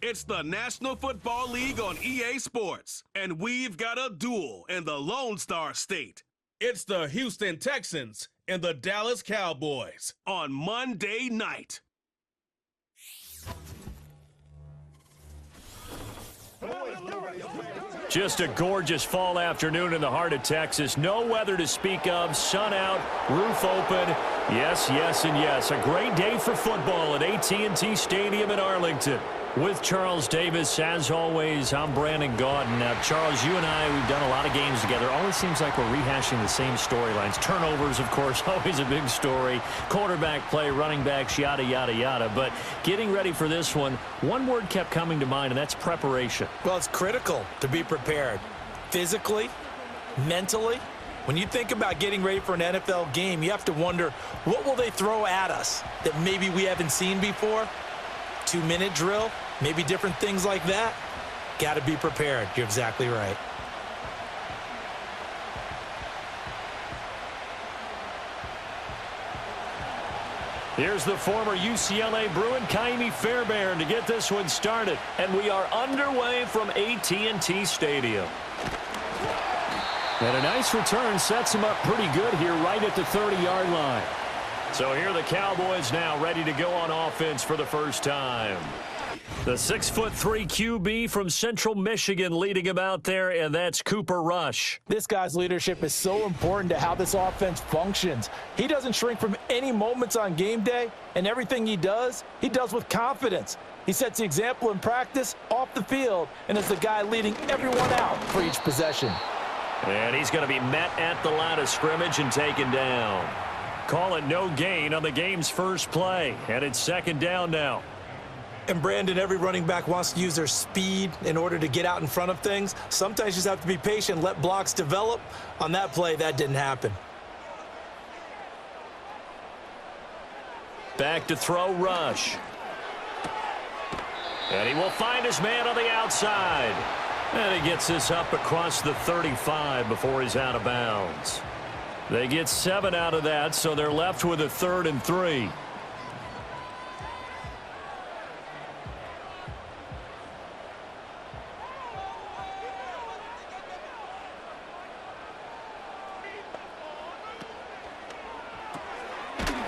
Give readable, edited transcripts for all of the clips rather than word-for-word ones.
It's the National Football League on EA Sports, and we've got a duel in the Lone Star State. It's the Houston Texans and the Dallas Cowboys on Monday night. Just a gorgeous fall afternoon in the heart of Texas. No weather to speak of. Sun out, roof open. Yes, yes, and yes. A great day for football at AT&T Stadium in Arlington. With Charles Davis, as always, I'm Brandon Gaudin. Now, Charles, you and I, we've done a lot of games together. Always seems like we're rehashing the same storylines. Turnovers, of course, always a big story. Quarterback play, running backs, yada, yada, yada. But getting ready for this one word kept coming to mind, and that's preparation. Well, it's critical to be prepared. Physically, mentally. When you think about getting ready for an NFL game, you have to wonder, what will they throw at us that maybe we haven't seen before? 2-minute drill, maybe different things like that. Got to be prepared. You're exactly right. Here's the former UCLA Bruin, Kaimi Fairbairn, to get this one started. And we are underway from AT&T Stadium. And a nice return sets him up pretty good here right at the 30-yard line. So here are the Cowboys now ready to go on offense for the first time. The 6'3" QB from Central Michigan leading him out there, and that's Cooper Rush. This guy's leadership is so important to how this offense functions. He doesn't shrink from any moments on game day, and everything he does with confidence. He sets the example in practice, off the field, and is the guy leading everyone out for each possession. And he's going to be met at the line of scrimmage and taken down. Call it no gain on the game's first play, and it's second down now. And Brandon, every running back wants to use their speed in order to get out in front of things. Sometimes you just have to be patient, let blocks develop. On that play, that didn't happen. Back to throw, Rush. And he will find his man on the outside. And he gets this up across the 35 before he's out of bounds. They get 7 out of that, so they're left with a 3rd and 3.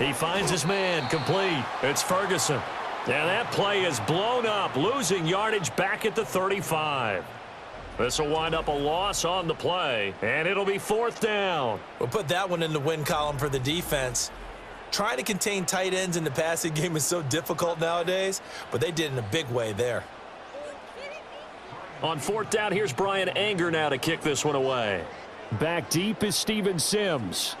He finds his man, complete. It's Ferguson. And that play is blown up, losing yardage back at the 35. This will wind up a loss on the play, and it'll be 4th down. We'll put that one in the win column for the defense. Trying to contain tight ends in the passing game is so difficult nowadays, but they did in a big way there. On 4th down, here's Brian Anger now to kick this one away. Back deep is Steven Sims.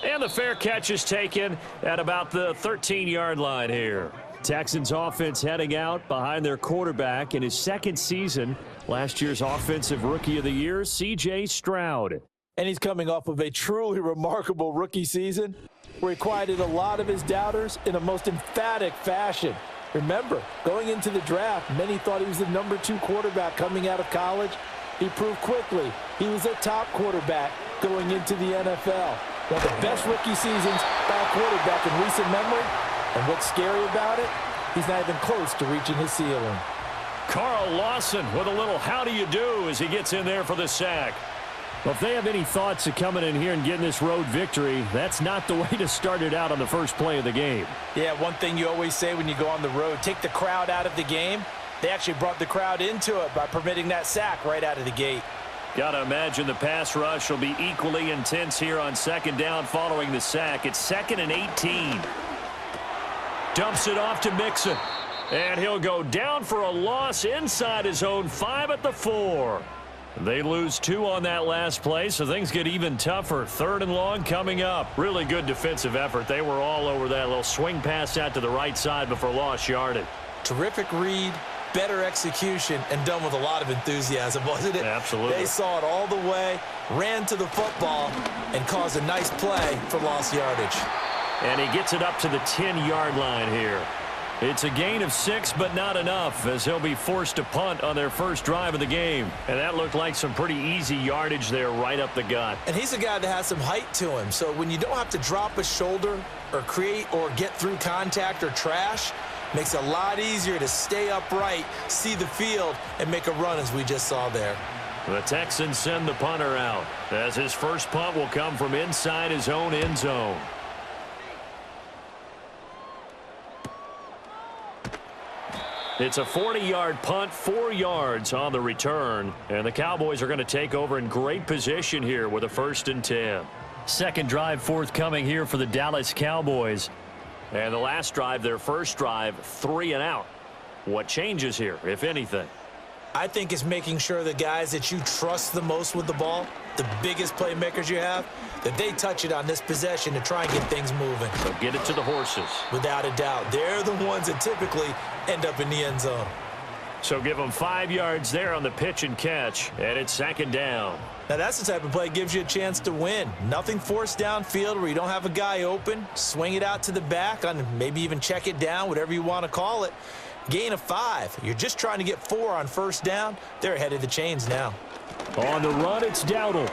And the fair catch is taken at about the 13-yard line here. Texans offense heading out behind their quarterback in his 2nd season. Last year's Offensive Rookie of the Year, C.J. Stroud. And he's coming off of a truly remarkable rookie season where he quieted a lot of his doubters in a most emphatic fashion. Remember, going into the draft, many thought he was the number 2 quarterback coming out of college. He proved quickly he was a top quarterback going into the NFL. One of the best rookie seasons by a quarterback in recent memory. And what's scary about it, he's not even close to reaching his ceiling. Carl Lawson with a little how do you do as he gets in there for the sack. Well, if they have any thoughts of coming in here and getting this road victory, that's not the way to start it out on the first play of the game. Yeah, one thing you always say when you go on the road, take the crowd out of the game. They actually brought the crowd into it by permitting that sack right out of the gate. Got to imagine the pass rush will be equally intense here on 2nd down following the sack. It's 2nd and 18. Dumps it off to Mixon. And he'll go down for a loss inside his own 5 at the 4. They lose 2 on that last play, so things get even tougher. 3rd and long coming up. Really good defensive effort. They were all over that little swing pass out to the right side before lost yardage. Terrific read, better execution, and done with a lot of enthusiasm, wasn't it? Absolutely. They saw it all the way, ran to the football, and caused a nice play for lost yardage. And he gets it up to the 10-yard line here. It's a gain of 6, but not enough, as he'll be forced to punt on their first drive of the game. And that looked like some pretty easy yardage there right up the gut. And he's a guy that has some height to him. So when you don't have to drop a shoulder or create or get through contact or trash, makes it a lot easier to stay upright, see the field, and make a run as we just saw there. The Texans send the punter out, as his first punt will come from inside his own end zone. It's a 40-yard punt, 4 yards on the return. And the Cowboys are going to take over in great position here with a 1st and 10. Second drive forthcoming here for the Dallas Cowboys. And the last drive, their first drive, 3 and out. What changes here, if anything? I think it's making sure the guys that you trust the most with the ball, the biggest playmakers you have, that they touch it on this possession to try and get things moving. So get it to the horses. Without a doubt. They're the ones that typically end up in the end zone. So give them 5 yards there on the pitch and catch, and it's 2nd down. Now that's the type of play that gives you a chance to win. Nothing forced downfield where you don't have a guy open. Swing it out to the back, on maybe even check it down, whatever you want to call it. Gain of 5. You're just trying to get 4 on 1st down. They're ahead of the chains now. On the run, it's Dowdle.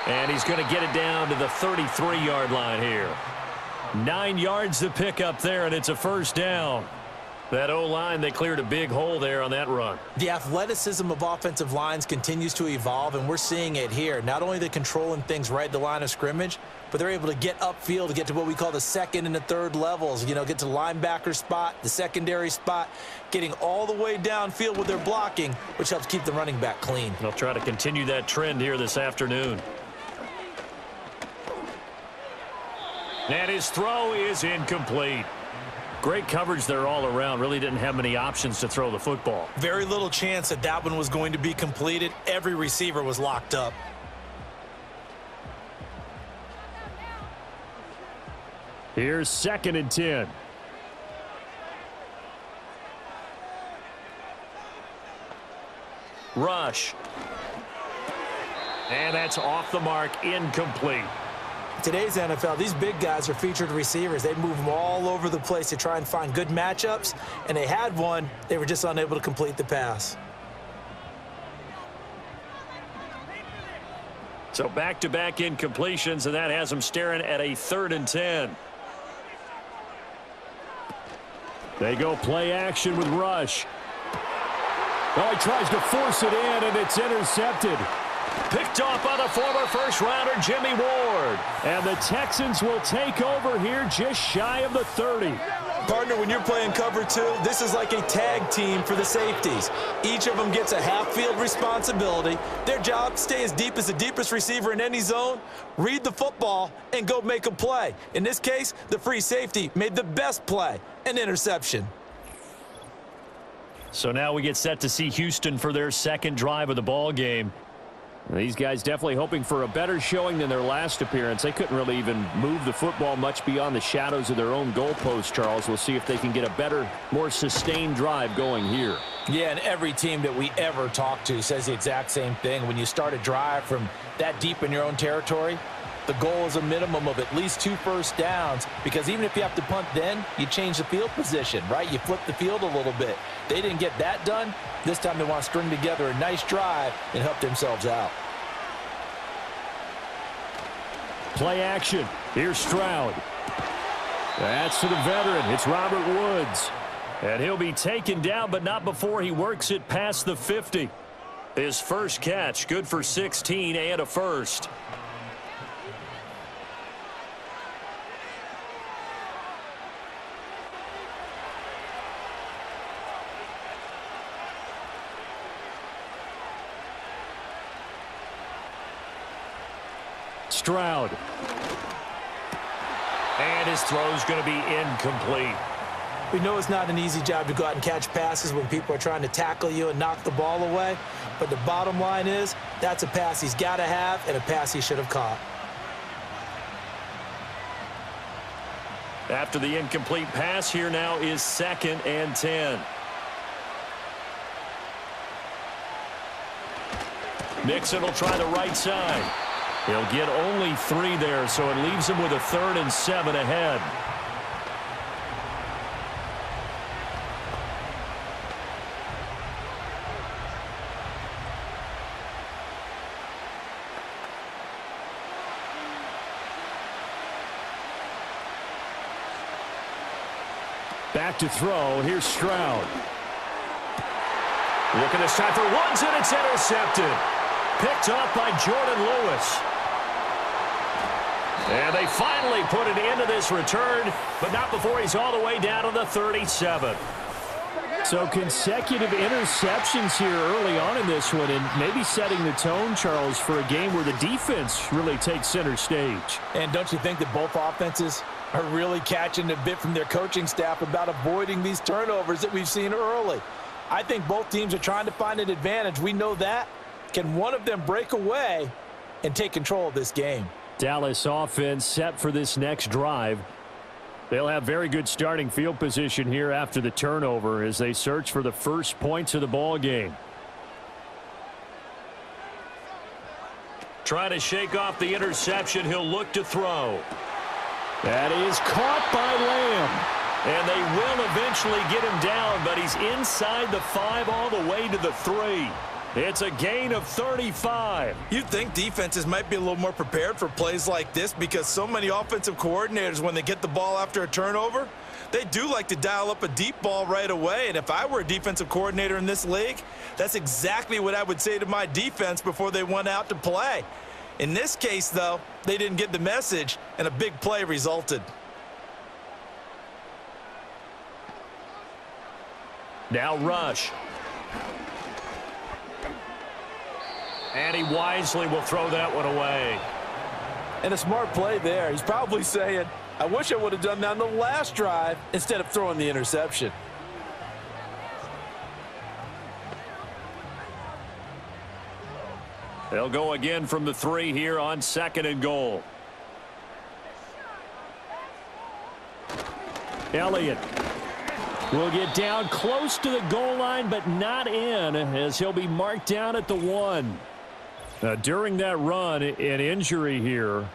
And he's going to get it down to the 33-yard line here. 9 yards to pick up there, and it's a 1st down. That O-line, they cleared a big hole there on that run. The athleticism of offensive lines continues to evolve, and we're seeing it here. Not only are they controlling things right at the line of scrimmage, but they're able to get upfield to get to what we call the 2nd and the 3rd levels. You know, get to the linebacker spot, the secondary spot, getting all the way downfield with their blocking, which helps keep the running back clean. They'll try to continue that trend here this afternoon. And his throw is incomplete. Great coverage there all around. Really didn't have many options to throw the football. Very little chance that that one was going to be completed. Every receiver was locked up. Here's 2nd and 10. Rush. And that's off the mark, incomplete. Today's NFL, these big guys are featured receivers. They move them all over the place to try and find good matchups, and they had one. They were just unable to complete the pass. So back-to-back incompletions, and that has them staring at a 3rd and 10. They go play action with Rush. Oh, he tries to force it in, and it's intercepted. Picked off by the former first-rounder Jimmy Ward. And the Texans will take over here just shy of the 30. Partner, when you're playing cover 2, this is like a tag team for the safeties. Each of them gets a half-field responsibility. Their job, stay as deep as the deepest receiver in any zone, read the football, and go make a play. In this case, the free safety made the best play, an interception. So now we get set to see Houston for their 2nd drive of the ball game. These guys definitely hoping for a better showing than their last appearance. They couldn't really even move the football much beyond the shadows of their own goalpost, Charles. We'll see if they can get a better, more sustained drive going here. Yeah, and every team that we ever talk to says the exact same thing. When you start a drive from that deep in your own territory, the goal is a minimum of at least 2 first downs, because even if you have to punt then, you change the field position, right? You flip the field a little bit. They didn't get that done. This time they want to string together a nice drive and help themselves out. Play action. Here's Stroud. That's to the veteran. It's Robert Woods. And he'll be taken down, but not before he works it past the 50. His first catch, good for 16 and a first. Stroud. And his throw's going to be incomplete. We know it's not an easy job to go out and catch passes when people are trying to tackle you and knock the ball away. But the bottom line is, that's a pass he's got to have and a pass he should have caught. After the incomplete pass, here now is 2nd and 10. Mixon will try the right side. He'll get only 3 there, so it leaves him with a 3rd and 7 ahead. Back to throw. Here's Stroud. Looking this time for ones, and it's intercepted. Picked off by Jordan Lewis. And they finally put an end to this return, but not before he's all the way down to the 37. So consecutive interceptions here early on in this one, and maybe setting the tone, Charles, for a game where the defense really takes center stage. And don't you think that both offenses are really catching a bit from their coaching staff about avoiding these turnovers that we've seen early? I think both teams are trying to find an advantage. We know that. Can one of them break away and take control of this game? Dallas offense set for this next drive. They'll have very good starting field position here after the turnover as they search for the first points of the ball game. Trying to shake off the interception. He'll look to throw. That is caught by Lamb. And they will eventually get him down, but he's inside the 5 all the way to the 3. It's a gain of 35. You'd think defenses might be a little more prepared for plays like this because so many offensive coordinators, when they get the ball after a turnover, they do like to dial up a deep ball right away. And if I were a defensive coordinator in this league, that's exactly what I would say to my defense before they went out to play. In this case, though, they didn't get the message, and a big play resulted. Now rush. And he wisely will throw that one away. And a smart play there. He's probably saying, I wish I would have done that on the last drive instead of throwing the interception. They'll go again from the 3 here on 2nd and goal. Elliott will get down close to the goal line, but not in, as he'll be marked down at the 1. During that run, an injury here.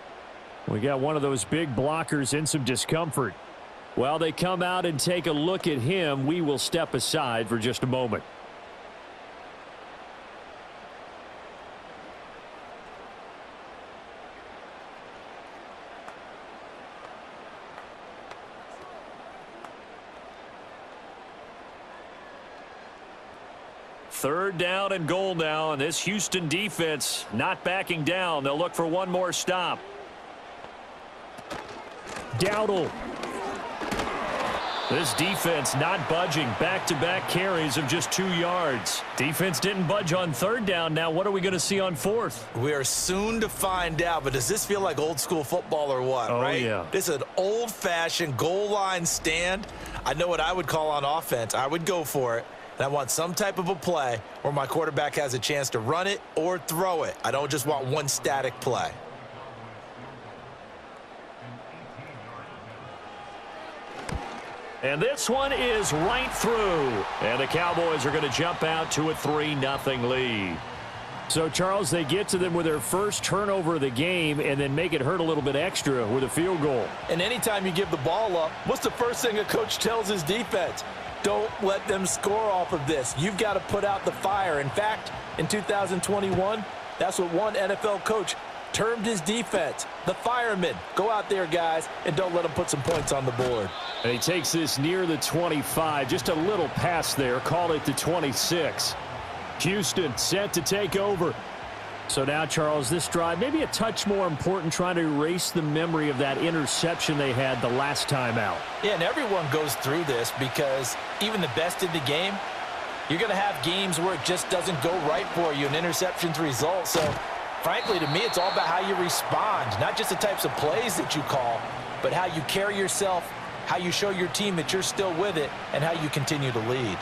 We got one of those big blockers in some discomfort. While they come out and take a look at him, we will step aside for just a moment. Third down and goal now, and this Houston defense not backing down. They'll look for one more stop. Dowdle. This defense not budging. Back-to-back carries of just 2 yards. Defense didn't budge on 3rd down. Now what are we going to see on 4th? We are soon to find out, but does this feel like old school football or what, right? Yeah. This is an old-fashioned goal line stand. I know what I would call on offense. I would go for it. And I want some type of a play where my quarterback has a chance to run it or throw it. I don't just want one static play. And this one is right through. And the Cowboys are going to jump out to a 3-0 lead. So, Charles, they get to them with their first turnover of the game and then make it hurt a little bit extra with a field goal. And anytime you give the ball up, what's the first thing a coach tells his defense? Don't let them score off of this. You've got to put out the fire. In fact, in 2021, that's what one NFL coach termed his defense, the firemen. Go out there, guys, and don't let them put some points on the board. And he takes this near the 25. Just a little pass there. Call it the 26. Houston set to take over. So now, Charles, this drive maybe a touch more important, trying to erase the memory of that interception they had the last time out. Yeah, and everyone goes through this because even the best in the game, you're going to have games where it just doesn't go right for you, and interceptions result. So, frankly, to me, it's all about how you respond, not just the types of plays that you call, but how you carry yourself, how you show your team that you're still with it, and how you continue to lead.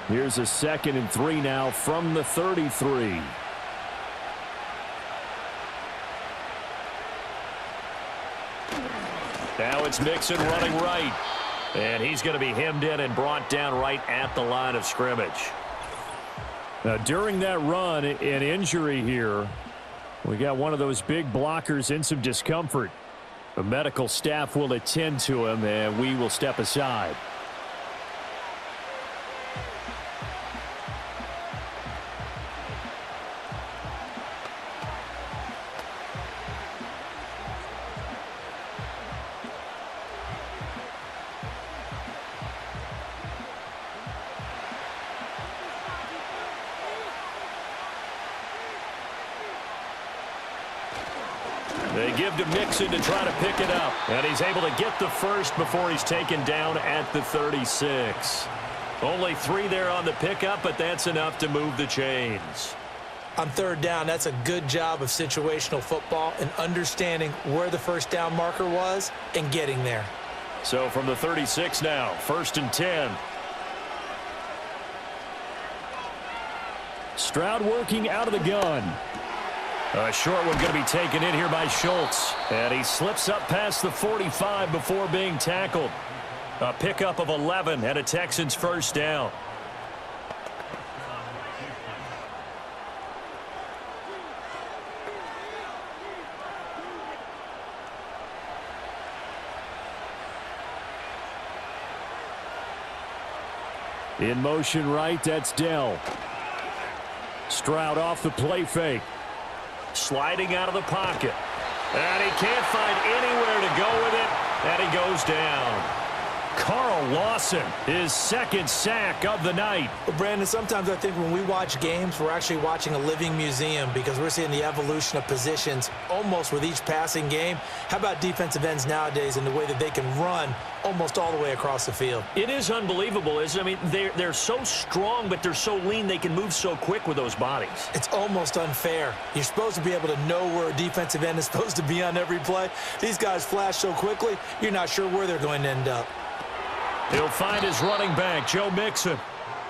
Here's a 2nd and 3 now from the 33. Now it's Mixon running right. And he's going to be hemmed in and brought down right at the line of scrimmage. Now, during that run, an injury here. We got one of those big blockers in some discomfort. The medical staff will attend to him, and we will step aside. They give to Mixon to try to pick it up. And he's able to get the first before he's taken down at the 36. Only 3 there on the pickup, but that's enough to move the chains. On third down, that's a good job of situational football and understanding where the first down marker was and getting there. So from the 36 now, 1st and 10. Stroud working out of the gun. A short one going to be taken in here by Schultz. And he slips up past the 45 before being tackled. A pickup of 11 and a Texans first down. In motion right, that's Dell. Stroud off the play fake. Sliding out of the pocket. And he can't find anywhere to go with it. And he goes down. Carl Lawson, his 2nd sack of the night. Well, Brandon, sometimes I think when we watch games, we're actually watching a living museum because we're seeing the evolution of positions almost with each passing game. How about defensive ends nowadays and the way that they can run almost all the way across the field? It is unbelievable, isn't it? I mean, they're so strong, but they're so lean. They can move so quick with those bodies. It's almost unfair. You're supposed to be able to know where a defensive end is supposed to be on every play. These guys flash so quickly, you're not sure where they're going to end up. He'll find his running back, Joe Mixon.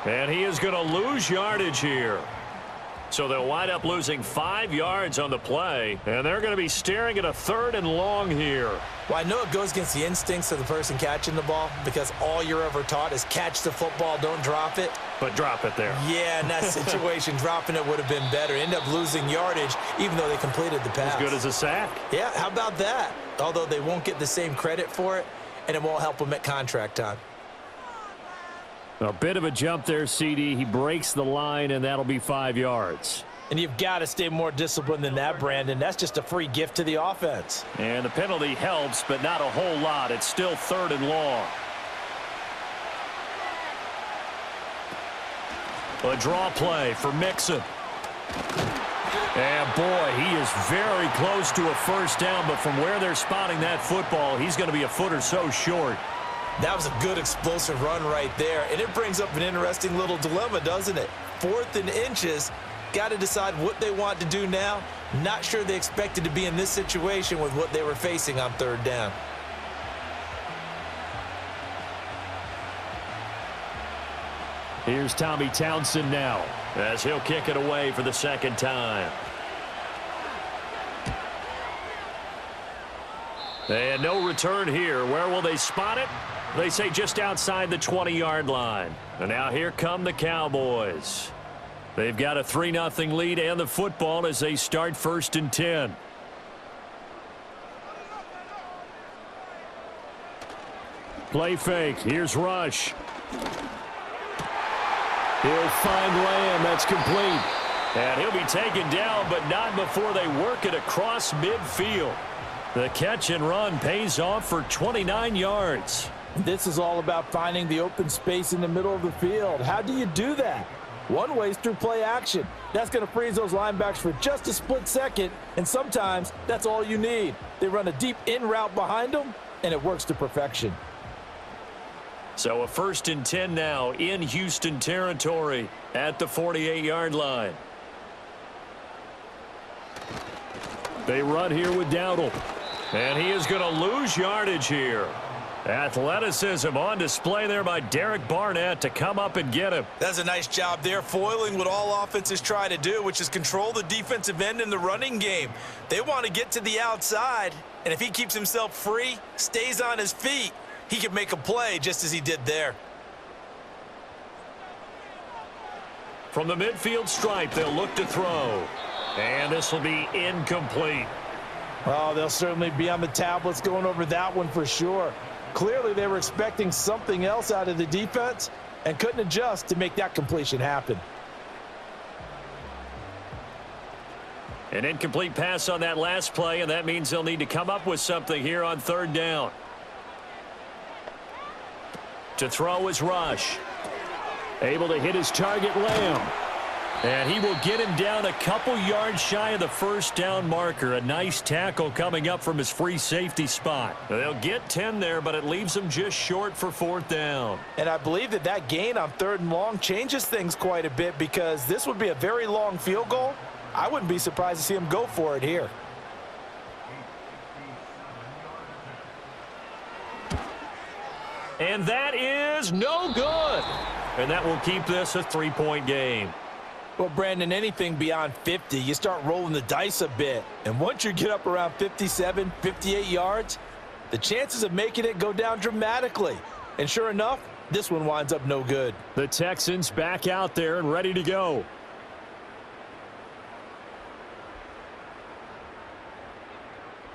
And he is going to lose yardage here. So they'll wind up losing 5 yards on the play. And they're going to be staring at a 3rd and long here. Well, I know it goes against the instincts of the person catching the ball because all you're ever taught is catch the football, don't drop it. But drop it there. Yeah, in that situation, dropping it would have been better. End up losing yardage even though they completed the pass. As good as a sack. Yeah, how about that? Although they won't get the same credit for it, and it won't help them at contract time. A bit of a jump there, CD. He breaks the line, and that'll be 5 yards. And you've got to stay more disciplined than that, Brandon. That's just a free gift to the offense. And the penalty helps, but not a whole lot. It's still 3rd and long. A draw play for Mixon. And, boy, he is very close to a first down, but from where they're spotting that football, he's going to be a foot or so short. That was a good explosive run right there, and it brings up an interesting little dilemma, doesn't it? 4th and inches, got to decide what they want to do now. Not sure they expected to be in this situation with what they were facing on 3rd down. Here's Tommy Townsend now as he'll kick it away for the 2nd time. And no return here. Where will they spot it? They say just outside the 20-yard line. And now here come the Cowboys. They've got a 3-0 lead and the football as they start 1st and 10. Play fake. Here's Rush. He'll find Lamb. That's complete. And he'll be taken down, but not before they work it across midfield. The catch and run pays off for 29 yards. This is all about finding the open space in the middle of the field. How do you do that? One way is through play action. That's going to freeze those linebackers for just a split second, and sometimes that's all you need. They run a deep in route behind them, and it works to perfection. So a 1st and 10 now in Houston territory at the 48-yard line. They run here with Dowdle. And he is going to lose yardage here. Athleticism on display there by Derek Barnett to come up and get him. That's a nice job there, foiling what all offenses try to do, which is control the defensive end in the running game. They want to get to the outside, and if he keeps himself free, stays on his feet, he can make a play just as he did there. From the midfield stripe, they'll look to throw. And this will be incomplete. Oh, they'll certainly be on the tablets going over that one for sure. Clearly, they were expecting something else out of the defense and couldn't adjust to make that completion happen. An incomplete pass on that last play, and that means they'll need to come up with something here on 3rd down. To throw is Rush. Able to hit his target, Lamb. And he will get him down a couple yards shy of the first down marker. A nice tackle coming up from his free safety spot. They'll get 10 there, but it leaves them just short for 4th down. And I believe that gain on 3rd and long changes things quite a bit, because this would be a very long field goal. I wouldn't be surprised to see him go for it here. And that is no good. And that will keep this a 3-point game. Well, Brandon, anything beyond 50, you start rolling the dice a bit. And once you get up around 57, 58 yards, the chances of making it go down dramatically. And sure enough, this one winds up no good. The Texans back out there and ready to go.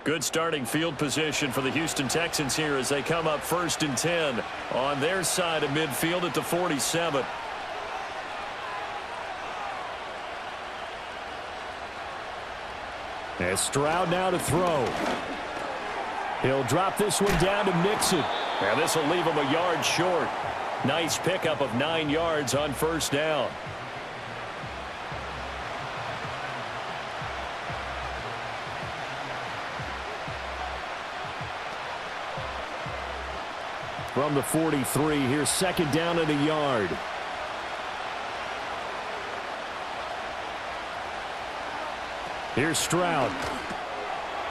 Good starting field position for the Houston Texans here as they come up 1st and 10 on their side of midfield at the 47. And Stroud now to throw. He'll drop this one down to Mixon. And this will leave him a yard short. Nice pickup of 9 yards on 1st down. From the 43, here's 2nd down and a yard. Here's Stroud.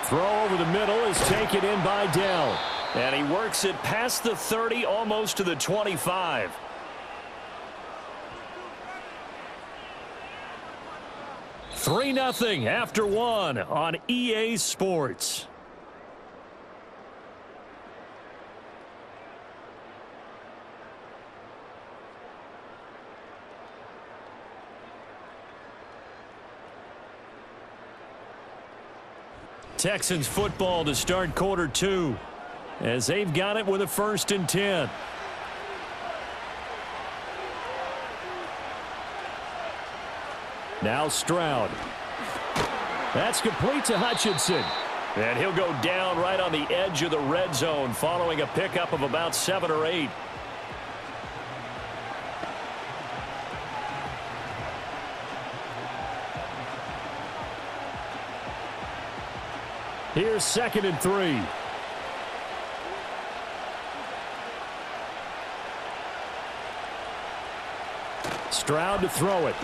Throw over the middle is taken in by Dell. And he works it past the 30, almost to the 25. Three 0 after 1 on EA Sports. Texans football to start quarter 2 as they've got it with a 1st and 10. Now Stroud. That's complete to Hutchinson. And he'll go down right on the edge of the red zone following a pickup of about 7 or 8. Here's 2nd and 3. Stroud to throw it.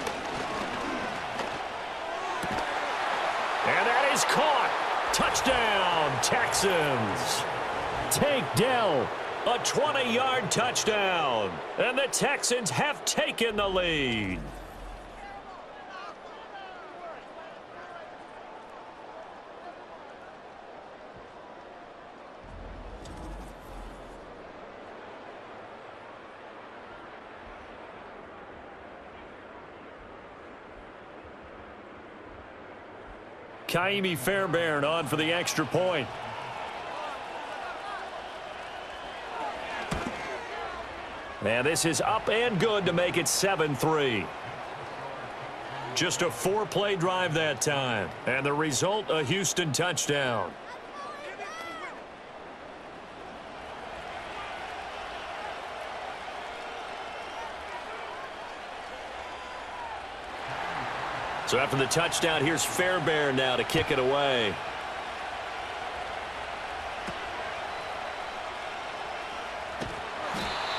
And that is caught. Touchdown, Texans. Tank Dell, a 20-yard touchdown. And the Texans have taken the lead. Kaimi Fairbairn on for the extra point. And this is up and good to make it 7-3. Just a 4-play drive that time. And the result, a Houston touchdown. So after the touchdown, here's Fairbairn now to kick it away.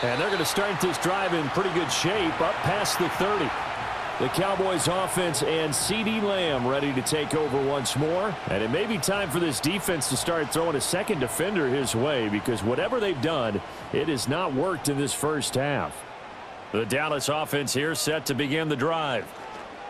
And they're going to start this drive in pretty good shape, up past the 30. The Cowboys offense and CeeDee Lamb ready to take over once more. And it may be time for this defense to start throwing a second defender his way, because whatever they've done, it has not worked in this first half. The Dallas offense here set to begin the drive.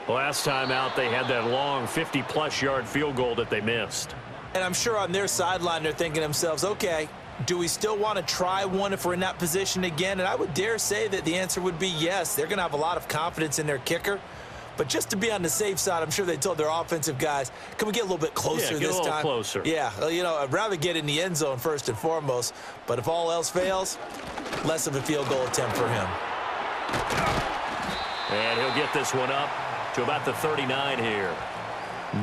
Last time out, they had that long 50-plus yard field goal that they missed. And I'm sure on their sideline, they're thinking to themselves, okay, do we still want to try one if we're in that position again? And I would dare say that the answer would be yes. They're going to have a lot of confidence in their kicker. But just to be on the safe side, I'm sure they told their offensive guys, can we get a little bit closer this time? Yeah, get a little closer. Yeah, you know, I'd rather get in the end zone first and foremost. But if all else fails, less of a field goal attempt for him. And he'll get this one up to about the 39 here.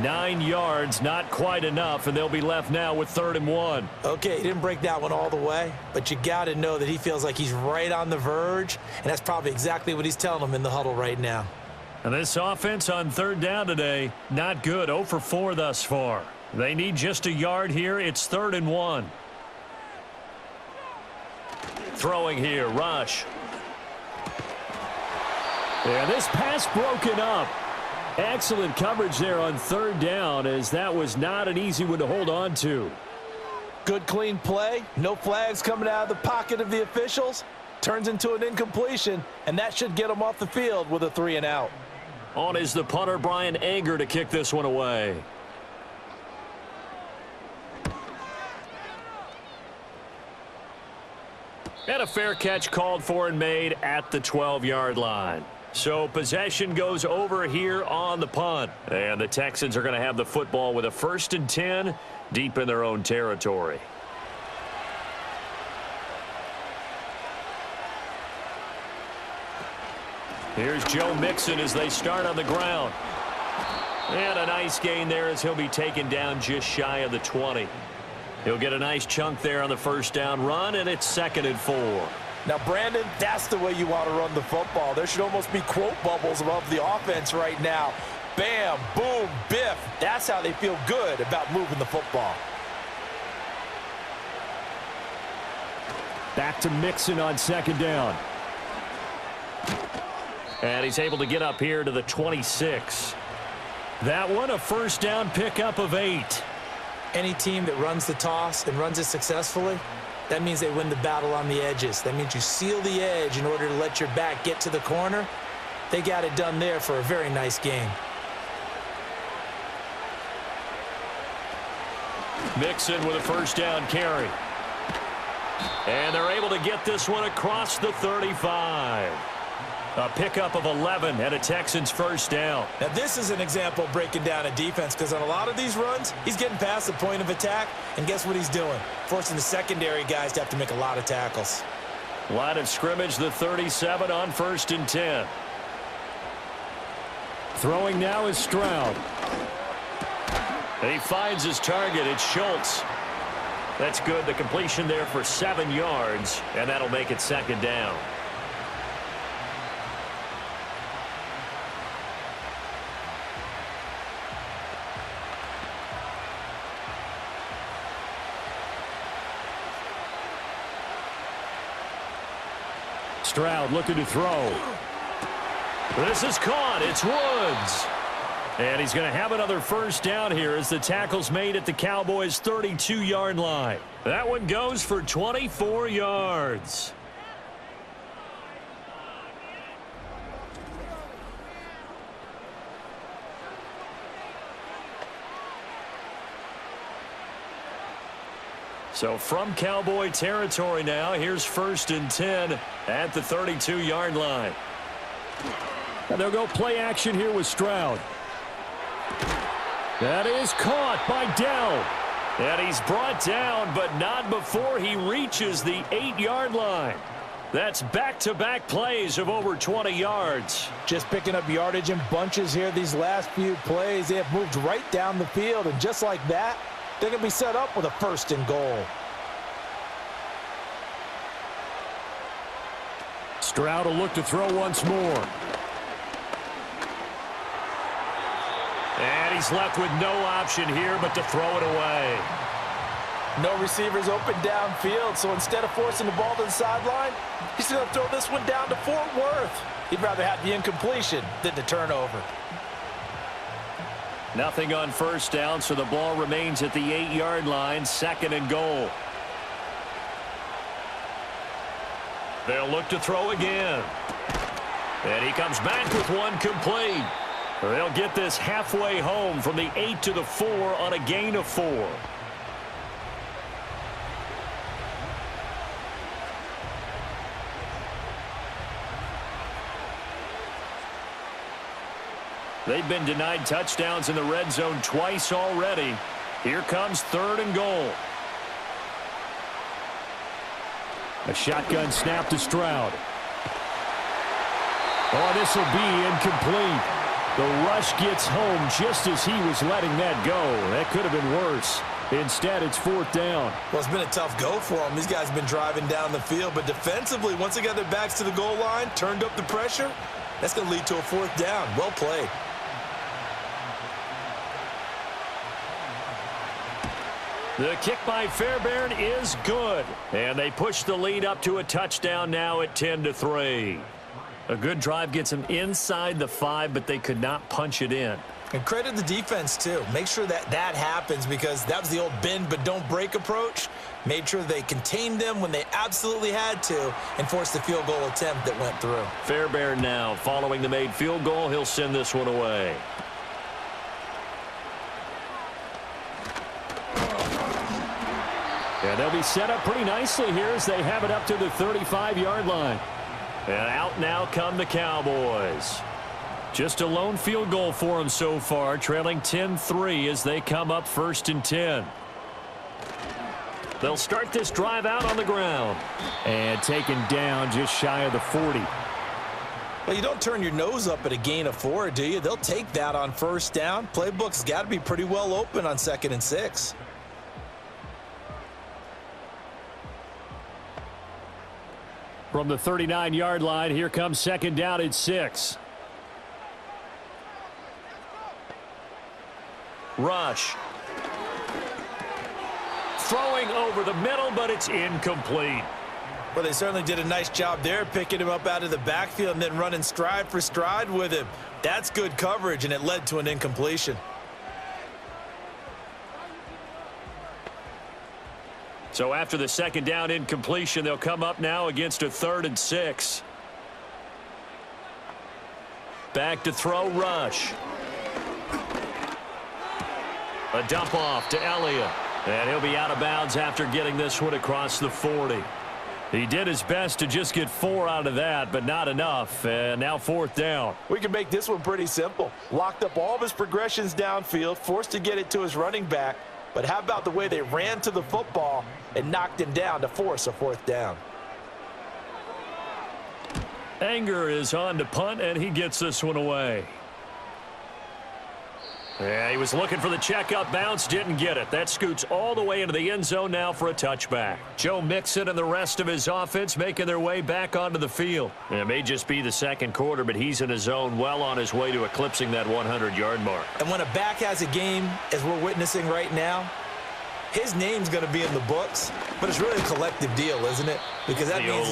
9 yards, not quite enough, and they'll be left now with 3rd and 1. Okay, he didn't break that one all the way, but you got to know that he feels like he's right on the verge, and that's probably exactly what he's telling them in the huddle right now. And this offense on third down today, not good. 0 for 4 thus far. They need just a yard here. It's 3rd and 1. Throwing here, Rush. And this pass broken up. Excellent coverage there on third down, as that was not an easy one to hold on to. Good clean play. No flags coming out of the pocket of the officials. Turns into an incompletion, and that should get them off the field with a 3 and out. On is the punter, Brian Anger, to kick this one away. And a fair catch called for and made at the 12-yard line. So possession goes over here on the punt. And the Texans are going to have the football with a 1st and 10 deep in their own territory. Here's Joe Mixon as they start on the ground. And a nice gain there as he'll be taken down just shy of the 20. He'll get a nice chunk there on the first down run, and it's 2nd and 4. Now, Brandon, that's the way you want to run the football. There should almost be quote bubbles above the offense right now. Bam, boom, biff. That's how they feel good about moving the football. Back to Mixon on 2nd down. And he's able to get up here to the 26. That one, a first down pickup of 8. Any team that runs the toss and runs it successfully, that means they win the battle on the edges. That means you seal the edge in order to let your back get to the corner. They got it done there for a very nice game. Mixon with a first down carry. And they're able to get this one across the 35. A pickup of 11 and a Texans first down. Now, this is an example of breaking down a defense, because on a lot of these runs, he's getting past the point of attack, and guess what he's doing? Forcing the secondary guys to have to make a lot of tackles. Line of scrimmage, the 37 on 1st and 10. Throwing now is Stroud. And he finds his target. It's Schultz. That's good. The completion there for 7 yards, and that'll make it 2nd down. Stroud looking to throw. This is caught. It's Woods. And he's going to have another first down here as the tackle's made at the Cowboys' 32-yard line. That one goes for 24 yards. So from Cowboy territory now, here's 1st and 10 at the 32-yard line. And they'll go play action here with Stroud. That is caught by Dell. And he's brought down, but not before he reaches the 8-yard line. That's back-to-back plays of over 20 yards. Just picking up yardage in bunches here these last few plays. They have moved right down the field, and just like that, they're going to be set up with a 1st and goal. Stroud will look to throw once more. And he's left with no option here but to throw it away. No receivers open downfield, so instead of forcing the ball to the sideline, he's going to throw this one down to Fort Worth. He'd rather have the incompletion than the turnover. Nothing on first down, so the ball remains at the 8-yard line, 2nd and goal. They'll look to throw again. And he comes back with one complete. They'll get this halfway home from the 8 to the 4 on a gain of 4. They've been denied touchdowns in the red zone twice already. Here comes 3rd and goal. A shotgun snap to Stroud. Oh, this will be incomplete. The rush gets home just as he was letting that go. That could have been worse. Instead, it's 4th down. Well, it's been a tough go for them. These guys have been driving down the field, but defensively, once they got their backs to the goal line, turned up the pressure, That's going to lead to a 4th down. Well played. The kick by Fairbairn is good. And they push the lead up to a touchdown now at 10-3. A good drive gets them inside the 5, but they could not punch it in. And credit the defense, too. Make sure that happens, because that was the old bend but don't break approach. Made sure they contained them when they absolutely had to and forced the field goal attempt that went through. Fairbairn now following the made field goal. He'll send this one away. And they'll be set up pretty nicely here as they have it up to the 35-yard line. And out now come the Cowboys. Just a lone field goal for them so far, trailing 10-3 as they come up 1st and 10. They'll start this drive out on the ground. And taken down just shy of the 40. Well, you don't turn your nose up at a gain of 4, do you? They'll take that on 1st down. Playbook's got to be pretty well open on 2nd and 6. From the 39-yard line, here comes 2nd down and 6. Rush. Throwing over the middle, but it's incomplete. Well, they certainly did a nice job there, picking him up out of the backfield and then running stride for stride with him. That's good coverage, and it led to an incompletion. So after the 2nd down incompletion, they'll come up now against a 3rd and 6. Back to throw, Rush. A dump off to Elliott. And he'll be out of bounds after getting this one across the 40. He did his best to just get 4 out of that, but not enough. And now 4th down. We can make this one pretty simple. Locked up all of his progressions downfield, forced to get it to his running back. But how about the way they ran to the football and knocked him down to force a 4th down? Anger is on to punt, and he gets this one away. Yeah, he was looking for the check-up bounce, didn't get it. That scoots all the way into the end zone now for a touchback. Joe Mixon and the rest of his offense making their way back onto the field. It may just be the 2nd quarter, but he's in his zone, well on his way to eclipsing that 100-yard mark. And when a back has a game, as we're witnessing right now, his name's going to be in the books, but it's really a collective deal, isn't it? Because that means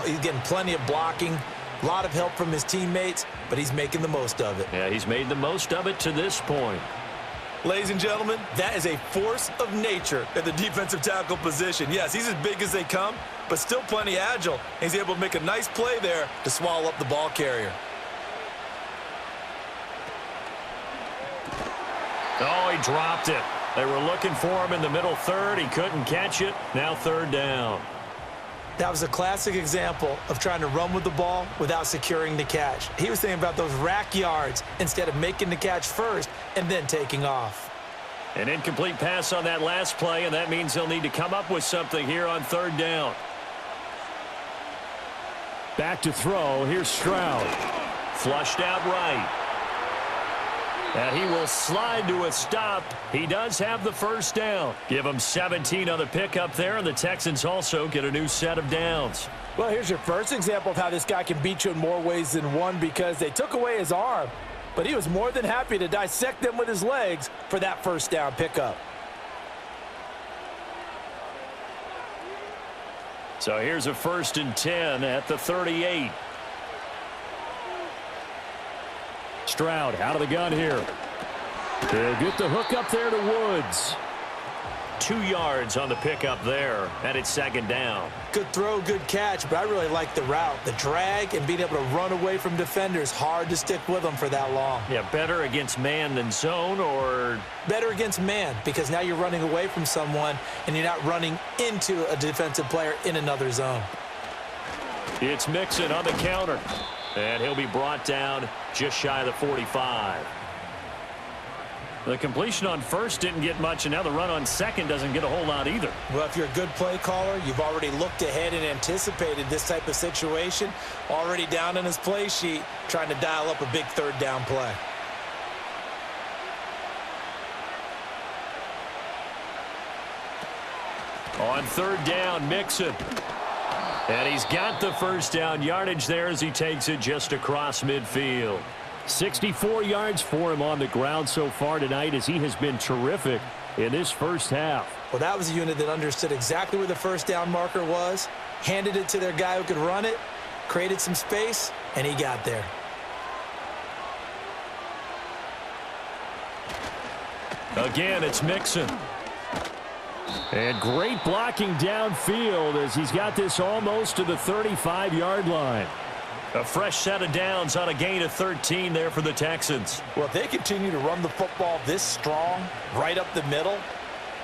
he's getting plenty of blocking, a lot of help from his teammates, but he's making the most of it. Yeah, he's made the most of it to this point. Ladies and gentlemen, that is a force of nature at the defensive tackle position. Yes, he's as big as they come, but still plenty agile. He's able to make a nice play there to swallow up the ball carrier. Oh, he dropped it. They were looking for him in the middle 3rd. He couldn't catch it. Now 3rd down. That was a classic example of trying to run with the ball without securing the catch. He was thinking about those rack yards instead of making the catch first and then taking off. An incomplete pass on that last play, and that means they'll need to come up with something here on 3rd down. Back to throw. Here's Stroud. Flushed out right. And he will slide to a stop. He does have the 1st down. Give him 17 on the pickup there, and the Texans also get a new set of downs. Well, here's your first example of how this guy can beat you in more ways than one, because they took away his arm, but he was more than happy to dissect them with his legs for that 1st down pickup. So here's a 1st and 10 at the 38. Stroud out of the gun here. They'll get the hook up there to Woods. 2 yards on the pickup there, and it's 2nd down. Good throw, good catch, but I really like the route. The drag and being able to run away from defenders, hard to stick with them for that long. Yeah, better against man than zone, or? Better against man, because now you're running away from someone and you're not running into a defensive player in another zone. It's Mixon on the counter. And he'll be brought down just shy of the 45. The completion on 1st didn't get much, and now the run on 2nd doesn't get a whole lot either. Well, if you're a good play caller, you've already looked ahead and anticipated this type of situation. Already down in his play sheet, trying to dial up a big 3rd down play. On 3rd down, Mixon. And he's got the first down yardage there as he takes it just across midfield. 64 yards for him on the ground so far tonight as he has been terrific in this first half. Well, that was a unit that understood exactly where the first down marker was, handed it to their guy who could run it, created some space, and he got there. Again, it's Mixon. And great blocking downfield as he's got this almost to the 35-yard line. A fresh set of downs on a gain of 13 there for the Texans. Well, if they continue to run the football this strong, right up the middle,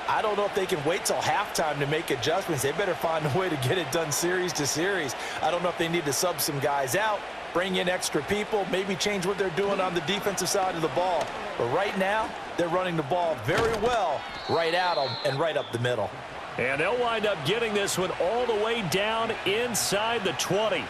I don't know if they can wait till halftime to make adjustments. They better find a way to get it done series to series. I don't know if they need to sub some guys out, bring in extra people, maybe change what they're doing on the defensive side of the ball. But right now, they're running the ball very well right at them and right up the middle. And they'll wind up getting this one all the way down inside the 20.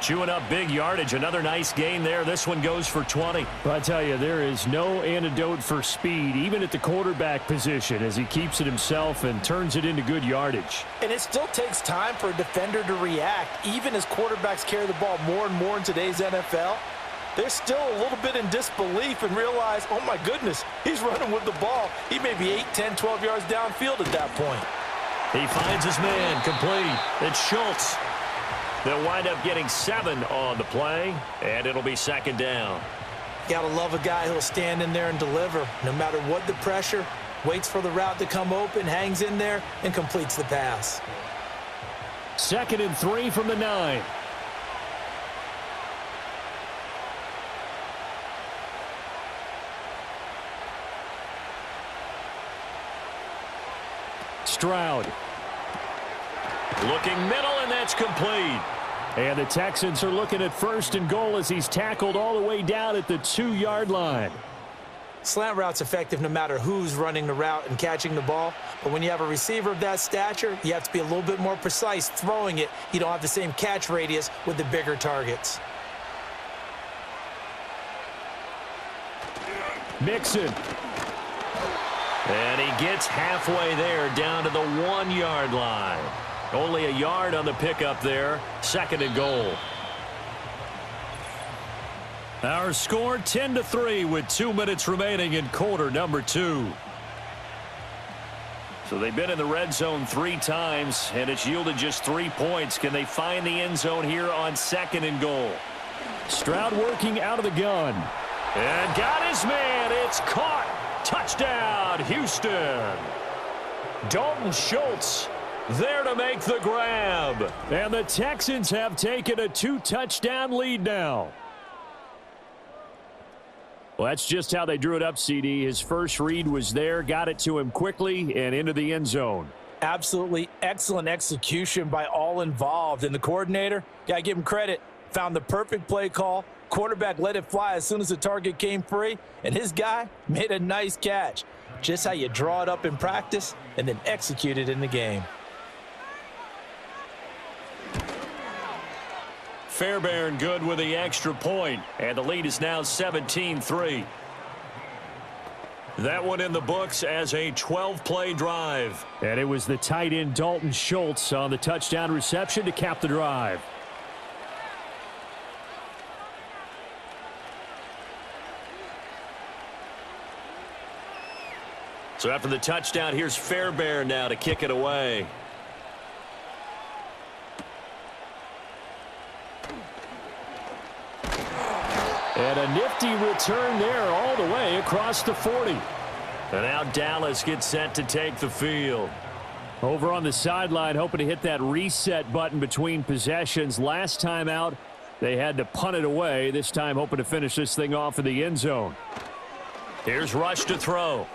Chewing up big yardage. Another nice gain there. This one goes for 20. But I tell you, there is no antidote for speed, even at the quarterback position, as he keeps it himself and turns it into good yardage. And it still takes time for a defender to react. Even as quarterbacks carry the ball more and more in today's NFL, they're still a little bit in disbelief and realize, oh my goodness, he's running with the ball. He may be 8, 10, 12 yards downfield at that point. He finds his man, complete. It's Schultz. They'll wind up getting 7 on the play, and it'll be second down. Gotta love a guy who'll stand in there and deliver. No matter what the pressure, waits for the route to come open, hangs in there, and completes the pass. 2nd and 3 from the 9. Stroud. Looking middle, and that's complete. And the Texans are looking at 1st and goal as he's tackled all the way down at the 2-yard line. Slant route's effective no matter who's running the route and catching the ball. But when you have a receiver of that stature, you have to be a little bit more precise throwing it. You don't have the same catch radius with the bigger targets. Mixon. And he gets halfway there down to the 1-yard line. Only a yard on the pickup there. 2nd and goal. Our score 10-3 with 2 minutes remaining in quarter number 2. So they've been in the red zone 3 times, and it's yielded just 3 points. Can they find the end zone here on 2nd and goal? Stroud working out of the gun. And got his man. It's caught. Touchdown, Houston. Dalton Schultz there to make the grab. And the Texans have taken a 2-touchdown lead now. Well, that's just how they drew it up, CD. His first read was there, got it to him quickly, and into the end zone. Absolutely excellent execution by all involved. And the coordinator, got to give him credit, found the perfect play call. Quarterback let it fly as soon as the target came free, and his guy made a nice catch. Just how you draw it up in practice and then execute it in the game. Fairbairn good with the extra point, and the lead is now 17-3. That one in the books as a 12-play drive. And it was the tight end Dalton Schultz on the touchdown reception to cap the drive. So after the touchdown, here's Fairbairn now to kick it away. And a nifty return there all the way across the 40. And now Dallas gets set to take the field. Over on the sideline, hoping to hit that reset button between possessions. Last time out, they had to punt it away. This time hoping to finish this thing off in the end zone. Here's Rush to throw.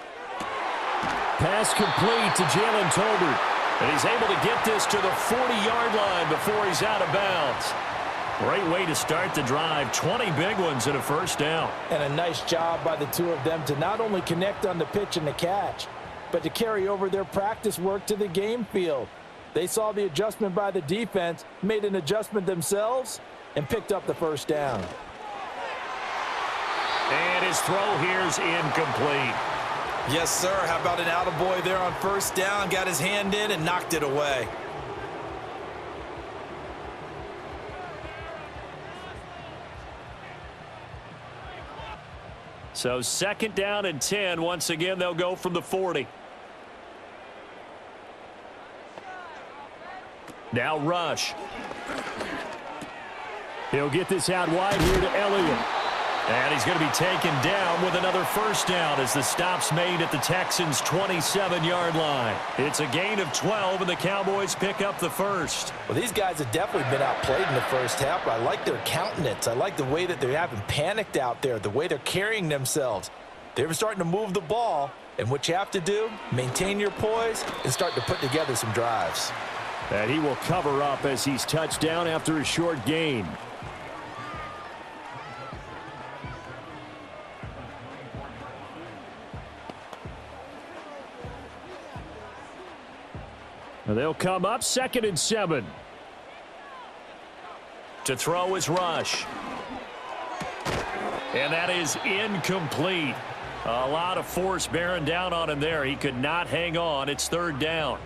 Pass complete to Jalen Tolbert. And he's able to get this to the 40-yard line before he's out of bounds. Great way to start the drive. 20 big ones and a first down. And a nice job by the two of them to not only connect on the pitch and the catch, but to carry over their practice work to the game field. They saw the adjustment by the defense, made an adjustment themselves, and picked up the first down. And his throw here's incomplete. Yes, sir. How about an attaboy there on first down? Got his hand in and knocked it away. So 2nd down and 10. Once again, they'll go from the 40. Now Rush. He'll get this out wide here to Elliott. And he's going to be taken down with another 1st down as the stop's made at the Texans' 27-yard line. It's a gain of 12, and the Cowboys pick up the 1st. Well, these guys have definitely been outplayed in the first half, but I like their countenance. I like the way that they haven't panicked out there, the way they're carrying themselves. They're starting to move the ball, and what you have to do, maintain your poise and start to put together some drives. And he will cover up as he's touched down after a short gain. They'll come up 2nd and 7. To throw is Rush. And that is incomplete. A lot of force bearing down on him there. He could not hang on. It's 3rd down.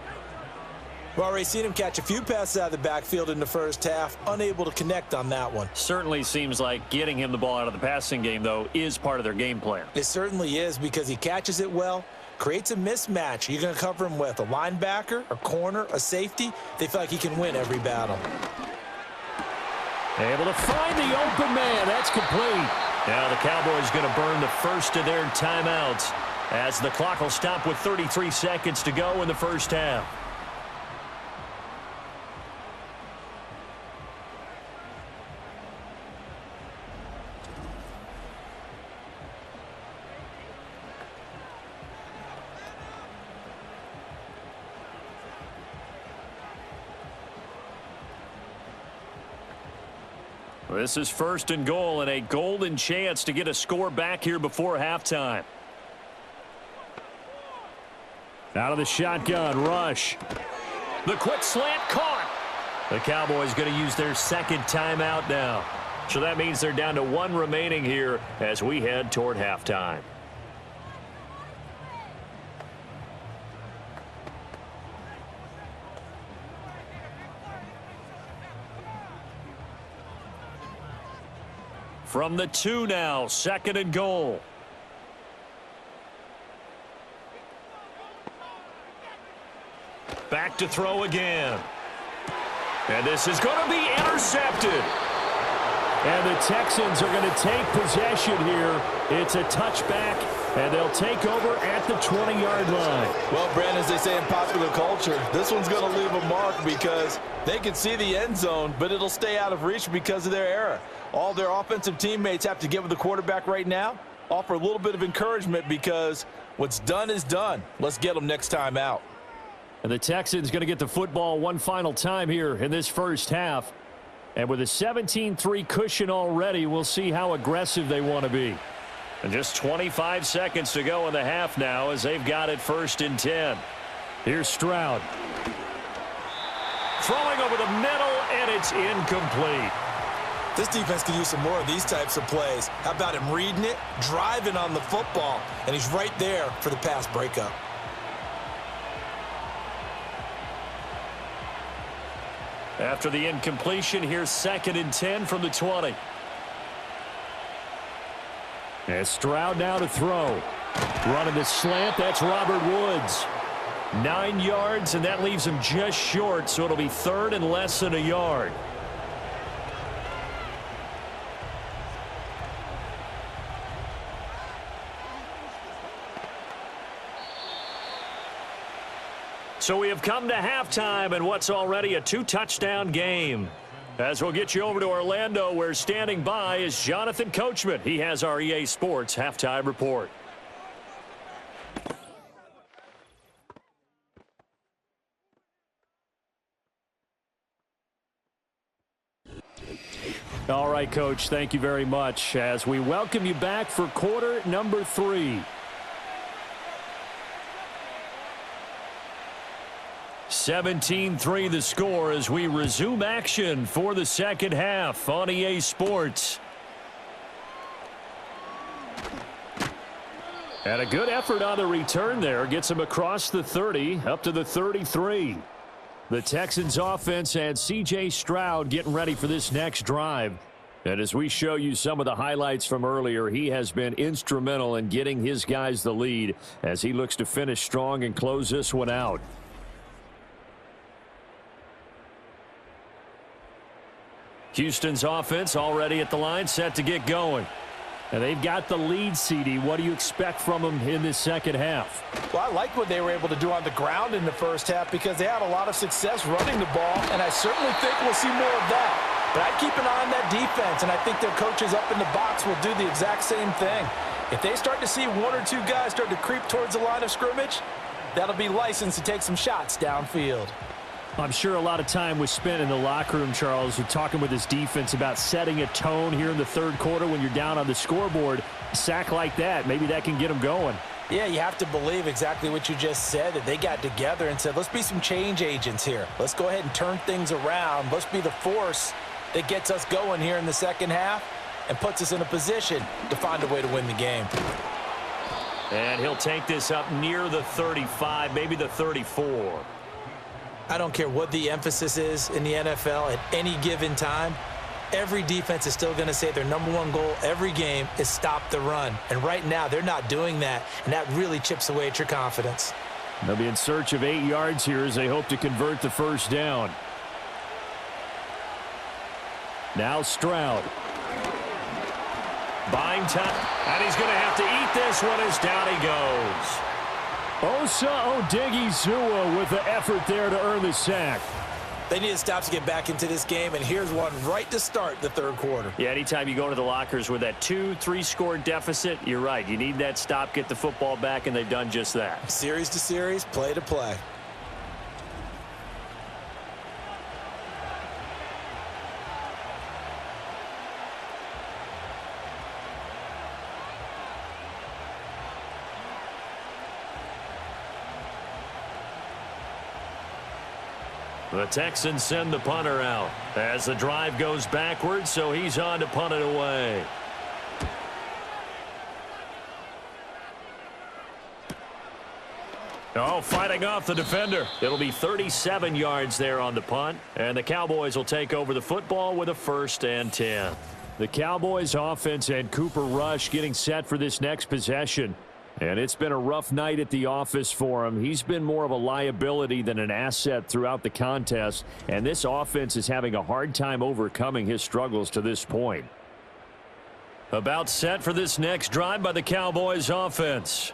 We've already seen him catch a few passes out of the backfield in the first half, unable to connect on that one. Certainly seems like getting him the ball out of the passing game, though, is part of their game plan. It certainly is because he catches it well, creates a mismatch. You're going to cover him with a linebacker, a corner, a safety. They feel like he can win every battle. Able to find the open man. That's complete. Now the Cowboys going to burn the first of their timeouts as the clock will stop with 33 seconds to go in the first half. This is 1st and goal and a golden chance to get a score back here before halftime. Out of the shotgun, Rush. The quick slant caught. The Cowboys going to use their 2nd timeout now. So that means they're down to 1 remaining here as we head toward halftime. From the 2 now, 2nd and goal. Back to throw again. And this is going to be intercepted. And the Texans are going to take possession here. It's a touchback, and they'll take over at the 20-yard line. Well, Brandon, as they say in popular culture, this one's going to leave a mark because they can see the end zone, but it'll stay out of reach because of their error. All their offensive teammates have to get with the quarterback right now, offer a little bit of encouragement because what's done is done. Let's get them next time out. And the Texans going to get the football one final time here in this first half. And with a 17-3 cushion already, we'll see how aggressive they want to be. And just 25 seconds to go in the half now as they've got it 1st and 10. Here's Stroud. Throwing over the middle, and it's incomplete. This defense can use some more of these types of plays. How about him reading it, driving on the football, and he's right there for the pass breakup. After the incompletion, here's 2nd and 10 from the 20. And Stroud now to throw. Running the slant, that's Robert Woods. 9 yards, and that leaves him just short, so it'll be 3rd and less than a yard. So we have come to halftime and what's already a 2-touchdown game. As we'll get you over to Orlando, where standing by is Jonathan Coachman. He has our EA Sports halftime report. All right, Coach, thank you very much as we welcome you back for quarter number 3. 17-3 the score as we resume action for the second half on EA Sports. And a good effort on the return there. Gets him across the 30, up to the 33. The Texans offense and C.J. Stroud getting ready for this next drive. And as we show you some of the highlights from earlier, he has been instrumental in getting his guys the lead as he looks to finish strong and close this one out. Houston's offense already at the line, set to get going. And they've got the lead, CD. What do you expect from them in this second half? Well, I like what they were able to do on the ground in the first half because they had a lot of success running the ball, and I certainly think we'll see more of that. But I'd keep an eye on that defense, and I think their coaches up in the box will do the exact same thing. If they start to see one or two guys start to creep towards the line of scrimmage, that'll be licensed to take some shots downfield. I'm sure a lot of time was spent in the locker room, Charles, talking with his defense about setting a tone here in the third quarter when you're down on the scoreboard. A sack like that, maybe that can get them going. Yeah, you have to believe exactly what you just said, that they got together and said, let's be some change agents here. Let's go ahead and turn things around. Let's be the force that gets us going here in the second half and puts us in a position to find a way to win the game. And he'll take this up near the 35, maybe the 34. I don't care what the emphasis is in the NFL at any given time. Every defense is still going to say their number one goal every game is stop the run. And right now, they're not doing that, and that really chips away at your confidence. They'll be in search of 8 yards here as they hope to convert the first down. Now Stroud. Buying time, and he's going to have to eat this one as down he goes. Osa Odighizuwa with the effort there to earn the sack. They need to stop to get back into this game, and here's one right to start the third quarter. Yeah, anytime you go into the lockers with that 2-3 score deficit, you're right. You need that stop, get the football back, and they've done just that. Series to series, play to play. The Texans send the punter out as the drive goes backwards, so he's on to punt it away. Oh, fighting off the defender. It'll be 37 yards there on the punt, and the Cowboys will take over the football with a 1st and 10. The Cowboys offense and Cooper Rush getting set for this next possession. And it's been a rough night at the office for him. He's been more of a liability than an asset throughout the contest. And this offense is having a hard time overcoming his struggles to this point. About set for this next drive by the Cowboys offense.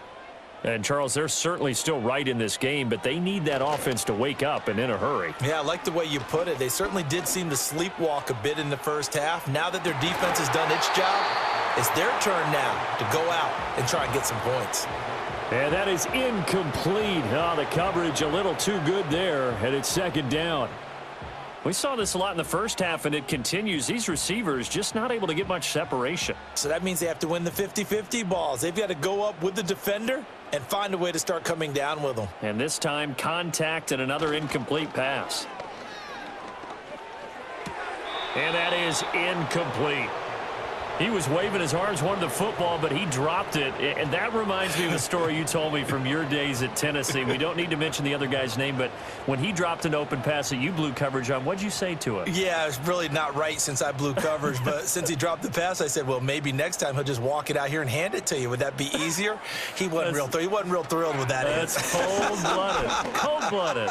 And, Charles, they're certainly still right in this game, but they need that offense to wake up and in a hurry. Yeah, I like the way you put it. They certainly did seem to sleepwalk a bit in the first half. Now that their defense has done its job, it's their turn now to go out and try and get some points. And that is incomplete. Oh, the coverage a little too good there, and it's 2nd down. We saw this a lot in the first half, and it continues. These receivers just not able to get much separation. So that means they have to win the 50-50 balls. They've got to go up with the defender and find a way to start coming down with them. And this time, contact and another incomplete pass. And that is incomplete. He was waving his arms, wanted the football, but he dropped it. And that reminds me of the story you told me from your days at Tennessee. We don't need to mention the other guy's name, but when he dropped an open pass that you blew coverage on, what'd you say to him? Yeah, it's really not right since I blew coverage, but since he dropped the pass, I said, well, maybe next time he'll just walk it out here and hand it to you. Would that be easier? He wasn't real thrilled with that. That's cold-blooded. Cold-blooded.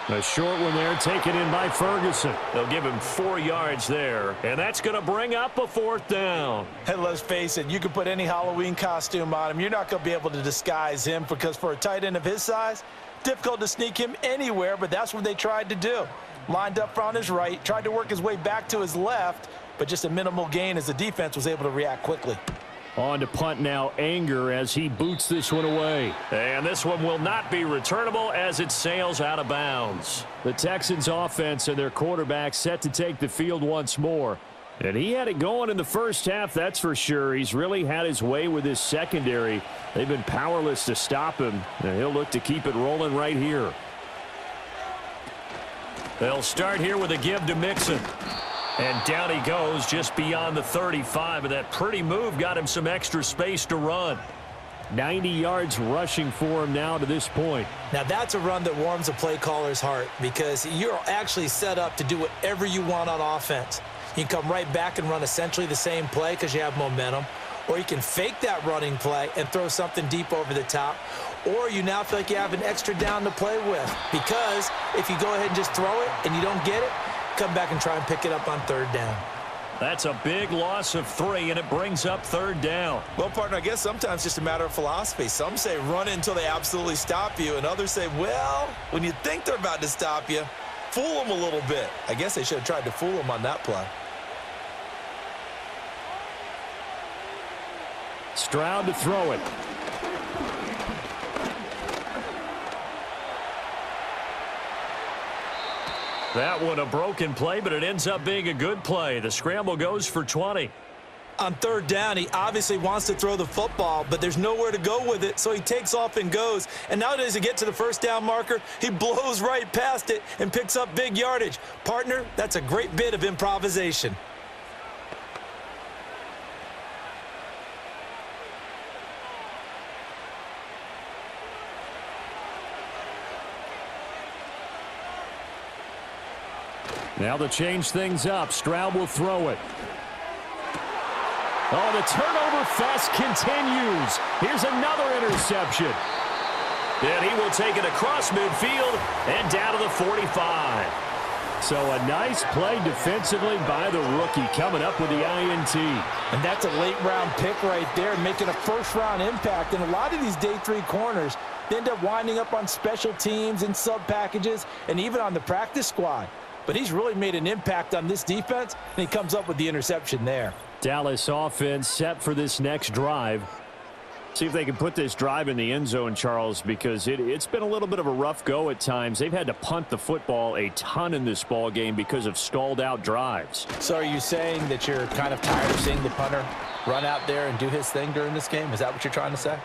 A short one there, taken in by Ferguson. They'll give him 4 yards there, and that's going to bring up a 4th down. And let's face it, you can put any Halloween costume on him. You're not going to be able to disguise him because for a tight end of his size, difficult to sneak him anywhere, but that's what they tried to do. Lined up on his right, tried to work his way back to his left, but just a minimal gain as the defense was able to react quickly. On to punt now, Anger, as he boots this one away. And this one will not be returnable as it sails out of bounds. The Texans offense and their quarterback set to take the field once more. And he had it going in the first half, that's for sure. He's really had his way with his secondary. They've been powerless to stop him, and he'll look to keep it rolling right here. They'll start here with a give to Mixon. And down he goes just beyond the 35, and that pretty move got him some extra space to run. 90 yards rushing for him now to this point. Now that's a run that warms a play caller's heart because you're actually set up to do whatever you want on offense. You can come right back and run essentially the same play because you have momentum. Or you can fake that running play and throw something deep over the top. Or you now feel like you have an extra down to play with. Because if you go ahead and just throw it and you don't get it, come back and try and pick it up on third down. That's a big loss of 3, and it brings up third down. Well, partner, I guess sometimes it's just a matter of philosophy. Some say run until they absolutely stop you, and others say, well, when you think they're about to stop you, fool them a little bit. I guess they should have tried to fool them on that play. Stroud to throw it. That one a broken play, but it ends up being a good play. The scramble goes for 20. On third down, he obviously wants to throw the football, but there's nowhere to go with it, so he takes off and goes. And now does he get to the first down marker? He blows right past it and picks up big yardage. Partner, that's a great bit of improvisation. Now to change things up, Stroud will throw it. Oh, the turnover fest continues. Here's another interception. And he will take it across midfield and down to the 45. So a nice play defensively by the rookie coming up with the INT. And that's a late-round pick right there, making a first-round impact. And a lot of these day 3 corners, they end up winding up on special teams and sub-packages and even on the practice squad. But he's really made an impact on this defense, and he comes up with the interception there. Dallas offense set for this next drive. See if they can put this drive in the end zone, Charles, because it's been a little bit of a rough go at times. They've had to punt the football a ton in this ball game because of stalled out drives. So are you saying that you're kind of tired of seeing the punter run out there and do his thing during this game? Is that what you're trying to say?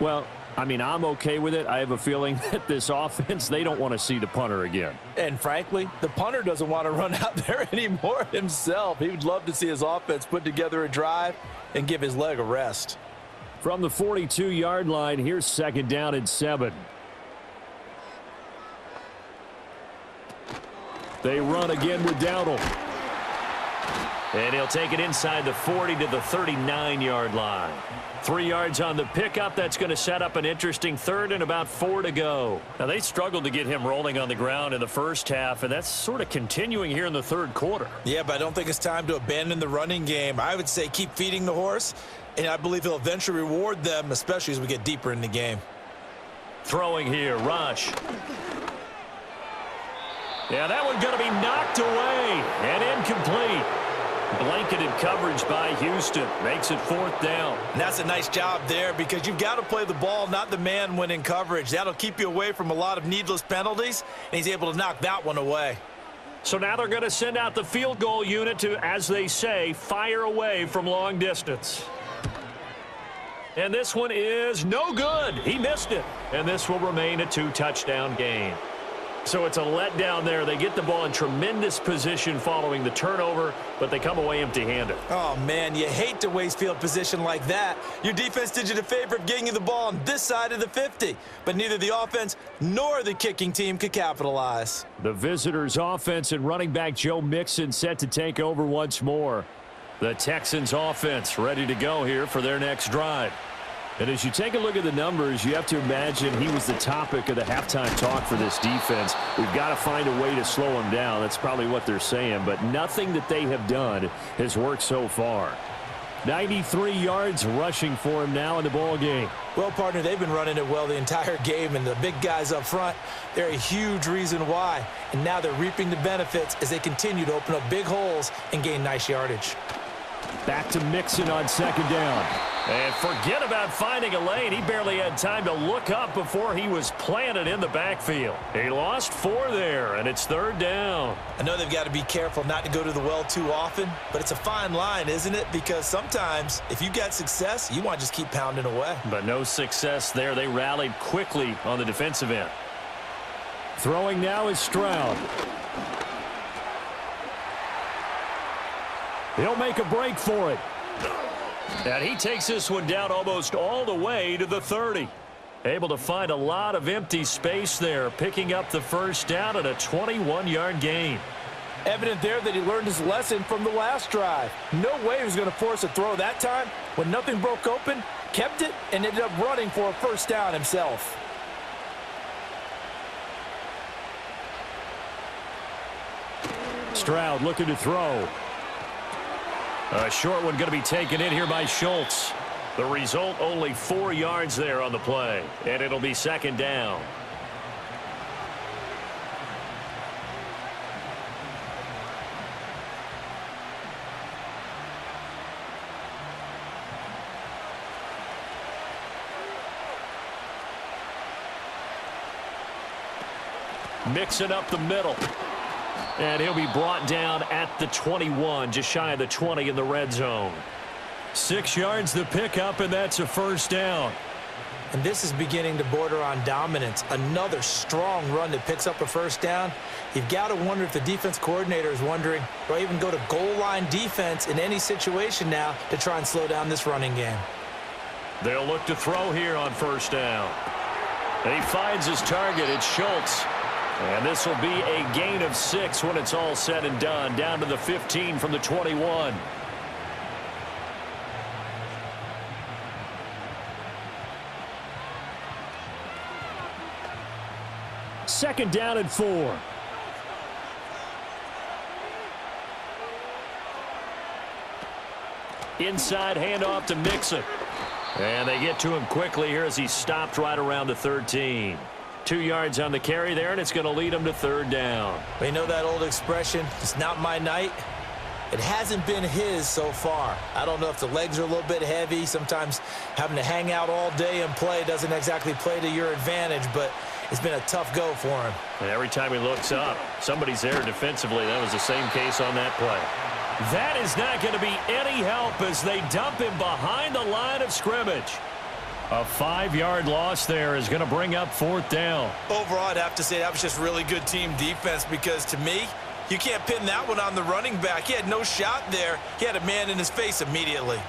Well, I mean, I'm okay with it. I have a feeling that this offense, they don't want to see the punter again. And frankly, the punter doesn't want to run out there anymore himself. He would love to see his offense put together a drive and give his leg a rest. From the 42-yard line, here's second down and 7. They run again with Dowdle. And he'll take it inside the 40 to the 39-yard line. 3 yards on the pickup. That's going to set up an interesting third and about 4 to go. Now, they struggled to get him rolling on the ground in the first half, and that's sort of continuing here in the third quarter. Yeah, but I don't think it's time to abandon the running game. I would say keep feeding the horse, and I believe he'll eventually reward them, especially as we get deeper in the game. Throwing here, Rush. Yeah, that one's going to be knocked away and incomplete. Blanketed coverage by Houston makes it 4th down. And that's a nice job there because you've got to play the ball, not the man when in coverage. That'll keep you away from a lot of needless penalties, and he's able to knock that one away. So now they're going to send out the field goal unit to, as they say, fire away from long distance. And this one is no good. He missed it. And this will remain a 2-touchdown game. So it's a letdown there. They get the ball in tremendous position following the turnover, but they come away empty-handed. Oh, man, you hate to waste field position like that. Your defense did you the favor of getting you the ball on this side of the 50, but neither the offense nor the kicking team could capitalize. The visitors' offense and running back Joe Mixon set to take over once more. The Texans' offense ready to go here for their next drive. And as you take a look at the numbers, you have to imagine he was the topic of the halftime talk for this defense. We've got to find a way to slow him down. That's probably what they're saying, but nothing that they have done has worked so far. 93 yards rushing for him now in the ball game. Well, partner, they've been running it well the entire game, and the big guys up front, they're a huge reason why. And now they're reaping the benefits as they continue to open up big holes and gain nice yardage. Back to Mixon on second down. And forget about finding a lane. He barely had time to look up before he was planted in the backfield. He lost 4 there, and it's third down. I know they've got to be careful not to go to the well too often, but it's a fine line, isn't it? Because sometimes if you got success, you want to just keep pounding away. But no success there. They rallied quickly on the defensive end. Throwing now is Stroud. He'll make a break for it. And he takes this one down almost all the way to the 30. Able to find a lot of empty space there, picking up the first down at a 21-yard gain. Evident there that he learned his lesson from the last drive. No way he was going to force a throw that time. When nothing broke open, kept it, and ended up running for a first down himself. Stroud looking to throw. A short one going to be taken in here by Schultz. The result, only 4 yards there on the play, and it'll be second down. Mixing up the middle. And he'll be brought down at the 21, just shy of the 20 in the red zone. 6 yards the pickup, and that's a first down. And this is beginning to border on dominance. Another strong run that picks up a first down. You've got to wonder if the defense coordinator is wondering, do I even go to goal line defense in any situation now to try and slow down this running game? They'll look to throw here on first down. And he finds his target. It's Schultz. And this will be a gain of 6 when it's all said and done, down to the 15 from the 21. Second down and 4. Inside handoff to Mixon. And they get to him quickly here as he stopped right around the 13. 2 yards on the carry there, and it's going to lead him to third down. We know that old expression, it's not my night. It hasn't been his so far. I don't know if the legs are a little bit heavy. Sometimes having to hang out all day and play doesn't exactly play to your advantage, but it's been a tough go for him. And every time he looks up, somebody's there defensively. That was the same case on that play. That is not going to be any help as they dump him behind the line of scrimmage. A 5-yard loss there is going to bring up fourth down. Overall, I'd have to say that was just really good team defense because, to me, you can't pin that one on the running back. He had no shot there. He had a man in his face immediately.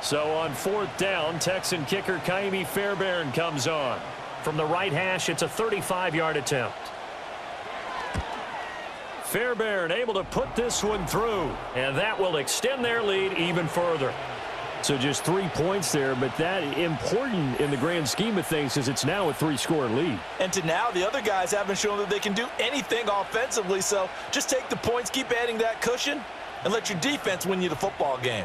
So on fourth down, Texan kicker Kaimi Fairbairn comes on. From the right hash, it's a 35-yard attempt. Fairbairn able to put this one through, and that will extend their lead even further. So just 3 points there, but that important in the grand scheme of things is it's now a 3-score lead. And to now, the other guys haven't shown that they can do anything offensively, so just take the points, keep adding that cushion, and let your defense win you the football game.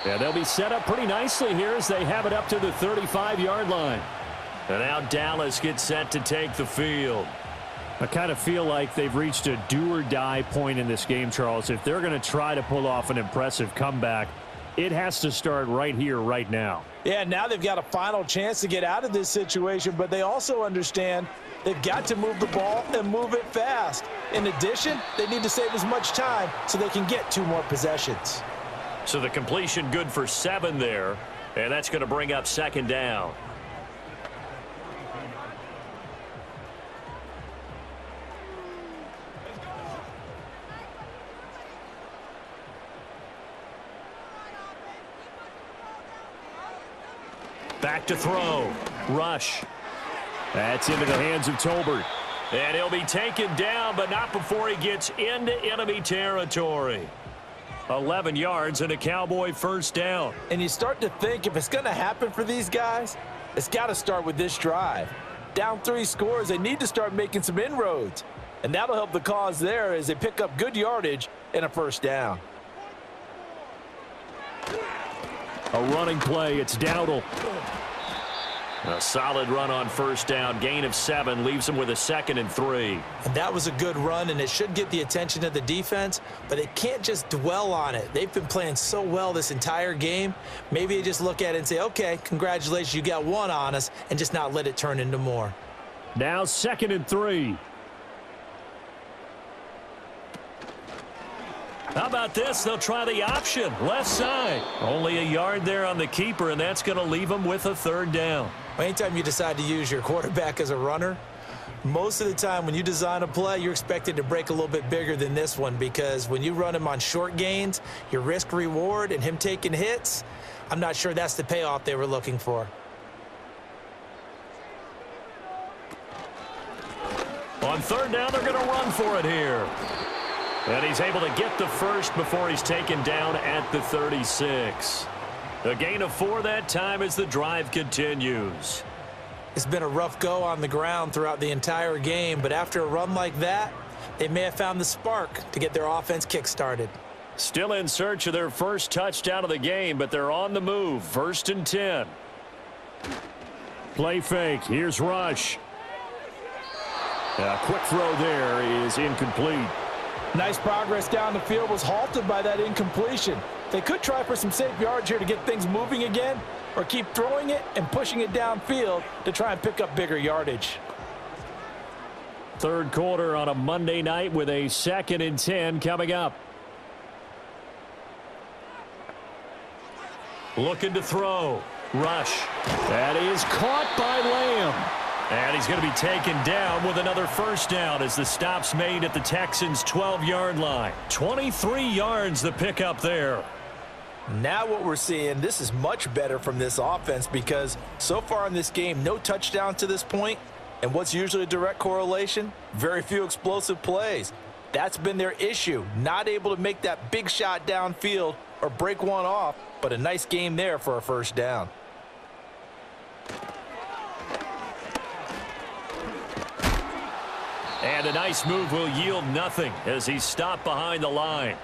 Yeah, they'll be set up pretty nicely here as they have it up to the 35-yard line. And now Dallas gets set to take the field. I kind of feel like they've reached a do-or-die point in this game, Charles. If they're going to try to pull off an impressive comeback, it has to start right here, right now. Yeah, now they've got a final chance to get out of this situation, but they also understand they've got to move the ball and move it fast. In addition, they need to save as much time so they can get 2 more possessions. So the completion good for 7 there, and that's going to bring up second down. Back to throw. Rush. That's into the hands of Tolbert. And he'll be taken down, but not before he gets into enemy territory. 11 yards and a Cowboy first down. And you start to think if it's going to happen for these guys, it's got to start with this drive. Down 3 scores, they need to start making some inroads. And that'll help the cause there as they pick up good yardage and a first down. A running play, it's Dowdle. A solid run on first down. Gain of 7 leaves them with a 2nd and 3. And that was a good run, and it should get the attention of the defense, but they can't just dwell on it. They've been playing so well this entire game. Maybe they just look at it and say, okay, congratulations, you got 1 on us, and just not let it turn into more. Now 2nd and 3. How about this? They'll try the option. Left side. Only a yard there on the keeper, and that's going to leave them with a 3rd down. Anytime you decide to use your quarterback as a runner, most of the time when you design a play, you're expected to break a little bit bigger than this one because when you run him on short gains, your risk reward and him taking hits, I'm not sure that's the payoff they were looking for. On third down, they're going to run for it here. And he's able to get the first before he's taken down at the 36. A gain of 4 that time as the drive continues. It's been a rough go on the ground throughout the entire game, but after a run like that, they may have found the spark to get their offense kick-started. Still in search of their first touchdown of the game, but they're on the move. 1st and 10. Play fake. Here's Rush. A quick throw there is incomplete. Nice progress down the field was halted by that incompletion. They could try for some safe yards here to get things moving again, or keep throwing it and pushing it downfield to try and pick up bigger yardage. Third quarter on a Monday night with a 2nd and 10 coming up. Looking to throw. Rush. That is caught by Lamb. And he's going to be taken down with another first down as the stop's made at the Texans' 12-yard line. 23 yards the pickup there. Now what we're seeing, this is much better from this offense because so far in this game, no touchdown to this point. And what's usually a direct correlation? Very few explosive plays. That's been their issue. Not able to make that big shot downfield or break one off, but a nice game there for a first down. And a nice move will yield nothing as he's stopped behind the line.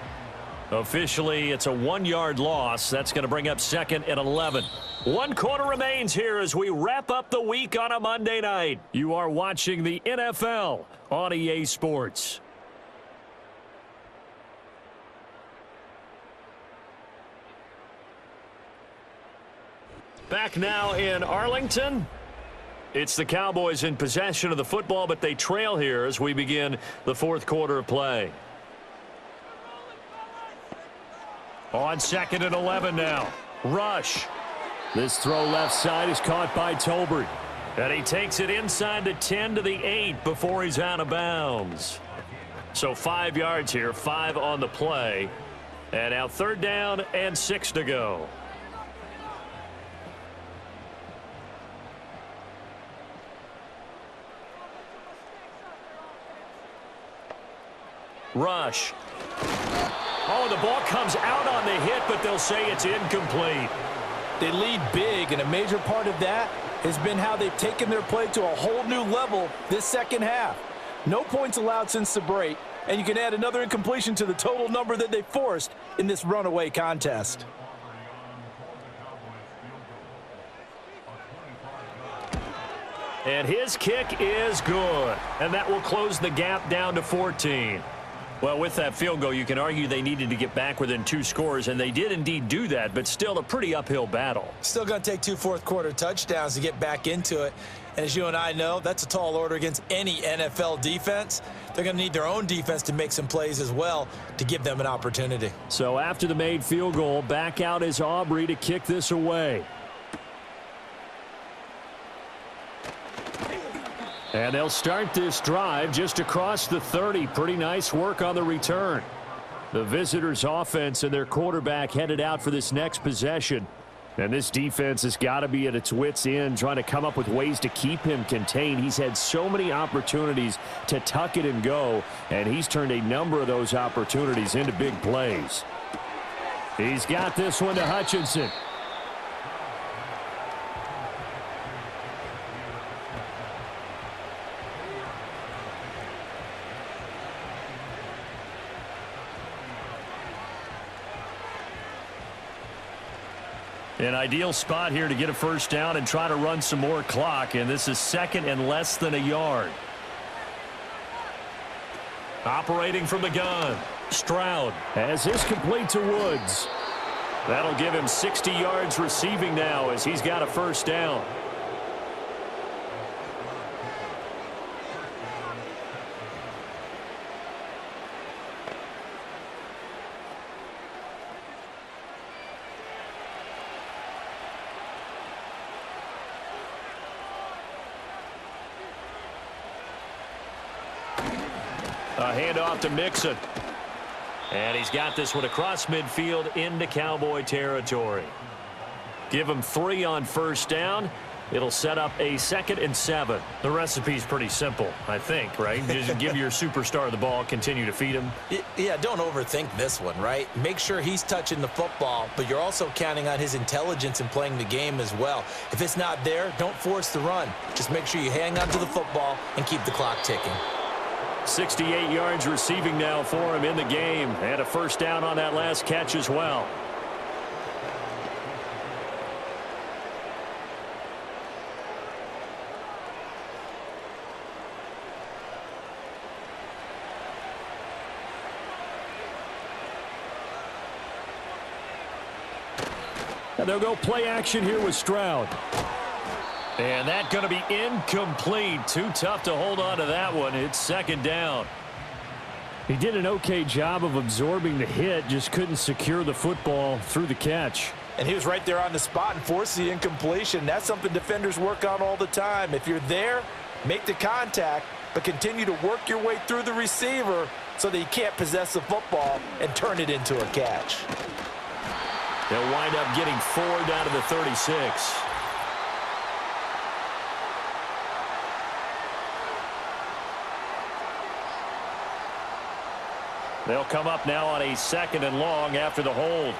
Officially, it's a 1-yard loss. That's going to bring up 2nd and 11. 1 quarter remains here as we wrap up the week on a Monday night. You are watching the NFL on EA Sports. Back now in Arlington. It's the Cowboys in possession of the football, but they trail here as we begin the 4th quarter of play. On 2nd and 11 now. Rush. This throw left side is caught by Tolbert. And he takes it inside the 10 to the 8 before he's out of bounds. So 5 yards here, 5 on the play. And now 3rd down and 6 to go. Rush. Oh, the ball comes out on the hit, but they'll say it's incomplete. They lead big, and a major part of that has been how they've taken their play to a whole new level this second half. No points allowed since the break, and you can add another incompletion to the total number that they forced in this runaway contest. And his kick is good, and that will close the gap down to 14. Well, with that field goal, you can argue they needed to get back within 2 scores, and they did indeed do that, but still a pretty uphill battle. Still going to take 2 fourth-quarter touchdowns to get back into it. And as you and I know, that's a tall order against any NFL defense. They're going to need their own defense to make some plays as well to give them an opportunity. So after the made field goal, back out is Aubrey to kick this away. And they'll start this drive just across the 30. Pretty nice work on the return. The visitors' offense and their quarterback headed out for this next possession. And this defense has got to be at its wits' end, trying to come up with ways to keep him contained. He's had so many opportunities to tuck it and go, and he's turned a number of those opportunities into big plays. He's got this one to Hutchinson. An ideal spot here to get a first down and try to run some more clock, and this is 2nd and less than a yard. Operating from the gun, Stroud has this complete to Woods. That'll give him 60 yards receiving now as he's got a first down. A handoff to Mixon. And he's got this one across midfield into Cowboy territory. Give them 3 on first down. It'll set up a 2nd and 7. The recipe's pretty simple, I think, right? Just give your superstar the ball, continue to feed him. Yeah, don't overthink this one, right? Make sure he's touching the football, but you're also counting on his intelligence in playing the game as well. If it's not there, don't force the run. Just make sure you hang on to the football and keep the clock ticking. 68 yards receiving now for him in the game, and a first down on that last catch as well. And they'll go play action here with Stroud. And that's going to be incomplete. Too tough to hold on to that one. It's 2nd down. He did an okay job of absorbing the hit, just couldn't secure the football through the catch. And he was right there on the spot and forced the incompletion. That's something defenders work on all the time. If you're there, make the contact, but continue to work your way through the receiver so that he can't possess the football and turn it into a catch. They'll wind up getting 4 down to the 36. They'll come up now on a 2nd and long after the hold.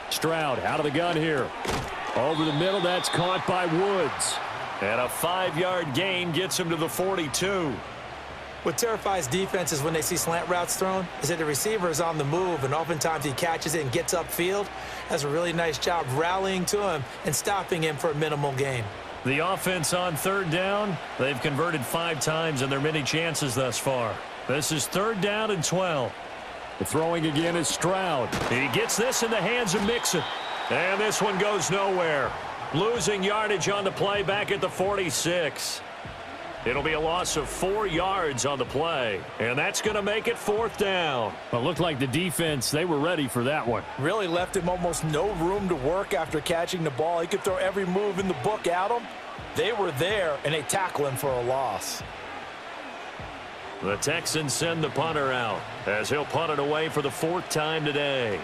Stroud out of the gun here. Over the middle, that's caught by Woods. And a 5-yard gain gets him to the 42. What terrifies defenses when they see slant routes thrown is that the receiver is on the move, and oftentimes he catches it and gets upfield. Does a really nice job rallying to him and stopping him for a minimal gain. The offense on 3rd down, they've converted 5 times in their many chances thus far. This is 3rd down and 12. The throwing again is Stroud. He gets this in the hands of Mixon. And this one goes nowhere. Losing yardage on the play back at the 46. It'll be a loss of 4 yards on the play, and that's going to make it 4th down. Well, it looked like the defense, they were ready for that one. Really left him almost no room to work after catching the ball. He could throw every move in the book at him. They were there, and they tackle him for a loss. The Texans send the punter out as he'll punt it away for the 4th time today.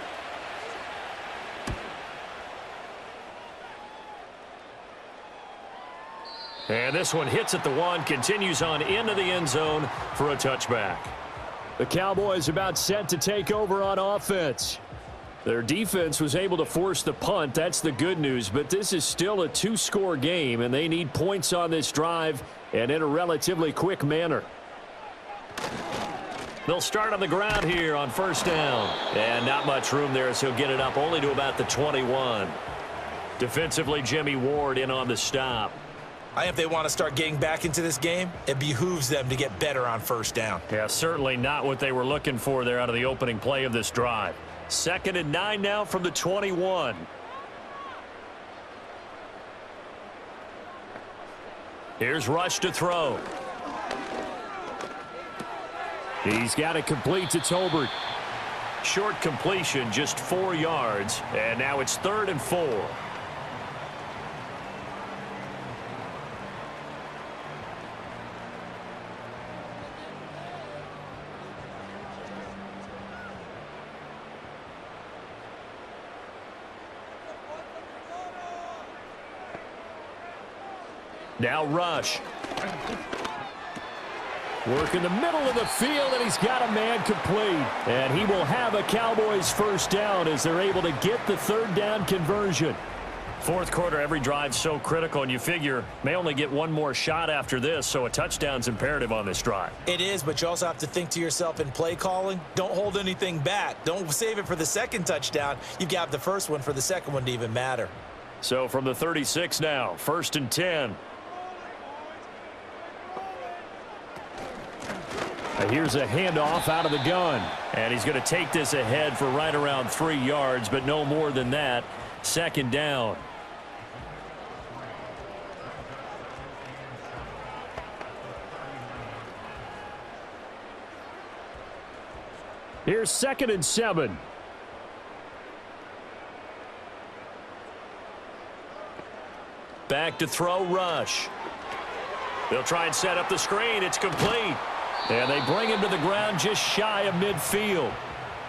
And this one hits at the 1, continues on into the end zone for a touchback. The Cowboys about set to take over on offense. Their defense was able to force the punt. That's the good news, but this is still a 2-score game, and they need points on this drive and in a relatively quick manner. They'll start on the ground here on 1st down. And not much room there, as he'll get it up only to about the 21. Defensively, Jimmy Ward in on the stop. I think if they want to start getting back into this game, it behooves them to get better on 1st down. Yeah, certainly not what they were looking for there out of the opening play of this drive. 2nd and 9 now from the 21. Here's Rush to throw. He's got it complete to Tolbert. Short completion, just 4 yards, and now it's 3rd and 4. Now Rush. Work in the middle of the field, and he's got a man complete. And he will have a Cowboys 1st down as they're able to get the 3rd down conversion. 4th quarter, every drive so critical, and you figure may only get one more shot after this, so a touchdown's imperative on this drive. It is, but you also have to think to yourself in play calling, don't hold anything back. Don't save it for the 2nd touchdown. You've got the 1st one for the 2nd one to even matter. So from the 36 now, 1st and 10. Here's a handoff out of the gun. And he's going to take this ahead for right around 3 yards, but no more than that. 2nd down. Here's 2nd and 7. Back to throw, Rush. They'll try and set up the screen. It's complete. And they bring him to the ground just shy of midfield.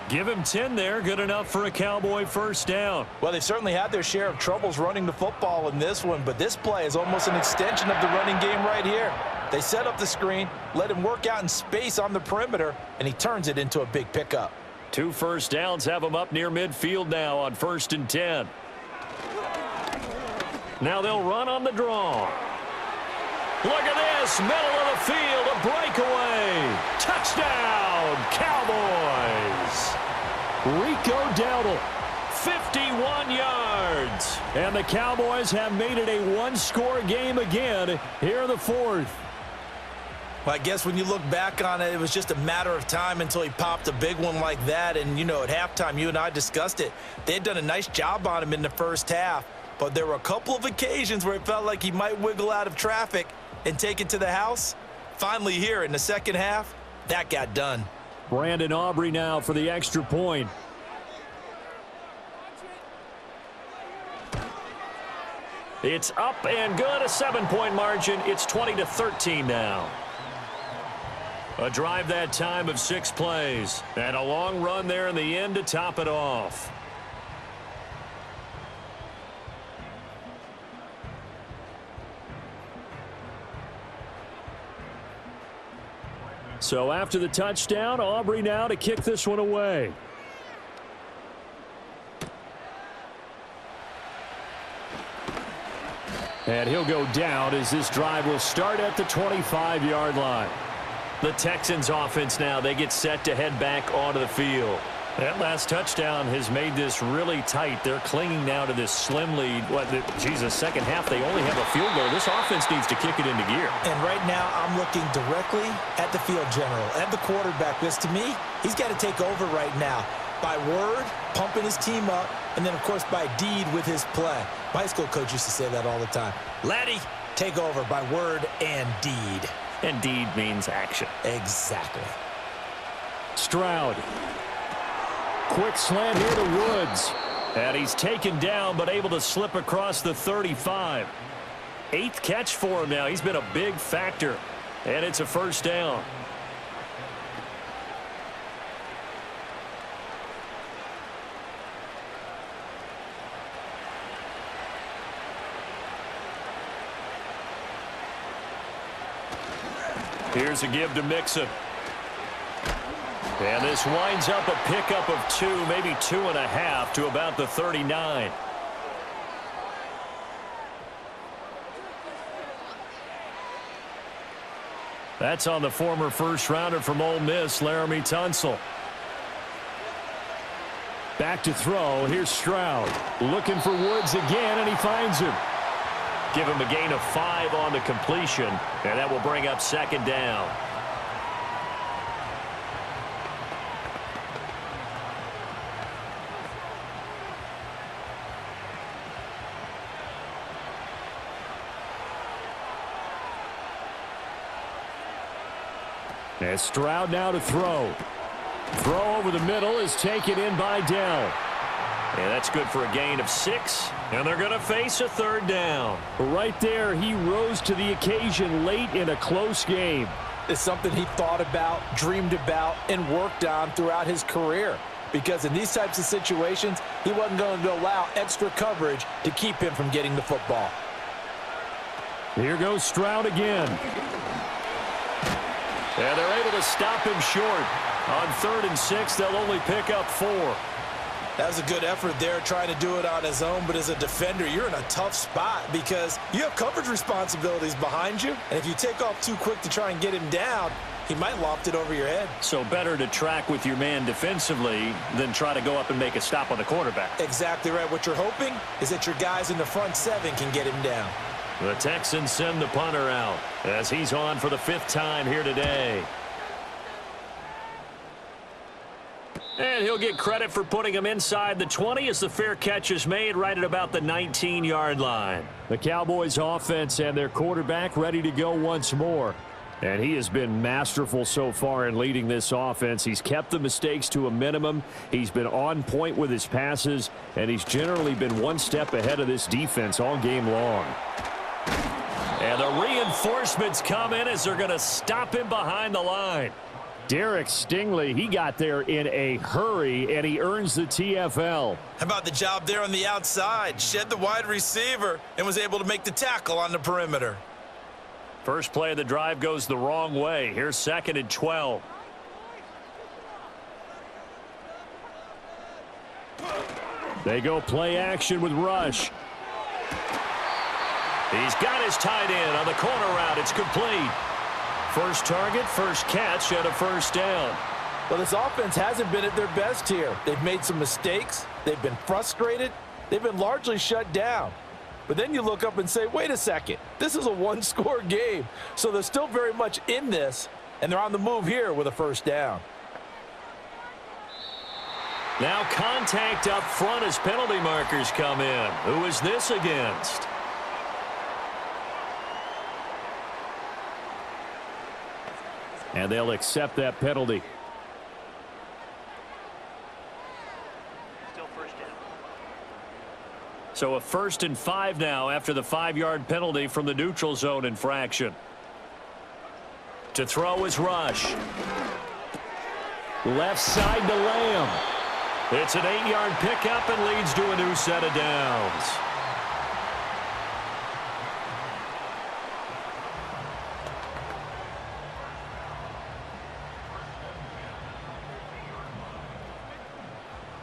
Give him 10 there. Good enough for a Cowboy first down. Well, they've certainly had their share of troubles running the football in this one, but this play is almost an extension of the running game right here. They set up the screen, let him work out in space on the perimeter, and he turns it into a big pickup. 2 first downs have him up near midfield now on 1st and 10. Now they'll run on the draw. Look at this, middle of the field, a breakaway. Touchdown, Cowboys. Rico Dowdle, 51 yards. And the Cowboys have made it a one-score game again here in the 4th. Well, I guess when you look back on it, it was just a matter of time until he popped a big one like that. And, you know, at halftime, you and I discussed it. They had done a nice job on him in the first half. But there were a couple of occasions where it felt like he might wiggle out of traffic and take it to the house. Finally here in the second half, that got done. Brandon Aubrey now for the extra point. It's up and good, a 7-point margin. It's 20-13 now. A drive that time of 6 plays. And a long run there in the end to top it off. So after the touchdown, Aubrey now to kick this one away. And he'll go down as this drive will start at the 25-yard line. The Texans offense now, they get set to head back onto the field. That last touchdown has made this really tight. They're clinging now to this slim lead. Second half, they only have a field goal. This offense needs to kick it into gear. And right now, I'm looking directly at the field general, at the quarterback. Because to me, he's got to take over right now. By word, pumping his team up, and then, of course, by deed with his play. My high school coach used to say that all the time. Laddie, take over by word and deed. And deed means action. Exactly. Stroud. Quick slant here to Woods. And he's taken down, but able to slip across the 35. 8th catch for him now. He's been a big factor. And it's a first down. Here's a give to Mixon. And this winds up a pickup of 2, maybe 2.5 to about the 39. That's on the former first-rounder from Ole Miss, Laramie Tunsil. Back to throw. Here's Stroud. Looking for Woods again, and he finds him. Give him a gain of 5 on the completion, and that will bring up second down. And Stroud now to throw. Throw over the middle is taken in by Dell. And that's good for a gain of 6. And they're going to face a third down. Right there, he rose to the occasion late in a close game. It's something he thought about, dreamed about, and worked on throughout his career. Because in these types of situations, he wasn't going to allow extra coverage to keep him from getting the football. Here goes Stroud again. And they're able to stop him short. On 3rd and 6, they'll only pick up 4. That was a good effort there, trying to do it on his own. But as a defender, you're in a tough spot because you have coverage responsibilities behind you. And if you take off too quick to try and get him down, he might loft it over your head. So better to track with your man defensively than try to go up and make a stop on the quarterback. Exactly right. What you're hoping is that your guys in the front 7 can get him down. The Texans send the punter out as he's on for the 5th time here today. And he'll get credit for putting him inside the 20 as the fair catch is made right at about the 19-yard line. The Cowboys offense and their quarterback ready to go once more. And he has been masterful so far in leading this offense. He's kept the mistakes to a minimum. He's been on point with his passes, and he's generally been one step ahead of this defense all game long. And the reinforcements come in as they're going to stop him behind the line. Derek Stingley, he got there in a hurry, and he earns the TFL. How about the job there on the outside? Shed the wide receiver and was able to make the tackle on the perimeter. First play of the drive goes the wrong way. Here's 2nd and 12. They go play action with Rush. He's got his tight end on the corner route. It's complete. First target, first catch, and a first down. Well, this offense hasn't been at their best here. They've made some mistakes. They've been frustrated. They've been largely shut down. But then you look up and say, wait a second, this is a one-score game. So they're still very much in this, and they're on the move here with a first down. Now contact up front as penalty markers come in. Who is this against? And they'll accept that penalty. Still first down. So a 1st and 5 now after the 5-yard penalty from the neutral zone infraction. To throw is Rush. Left side to Lamb. It's an 8-yard pickup and leads to a new set of downs.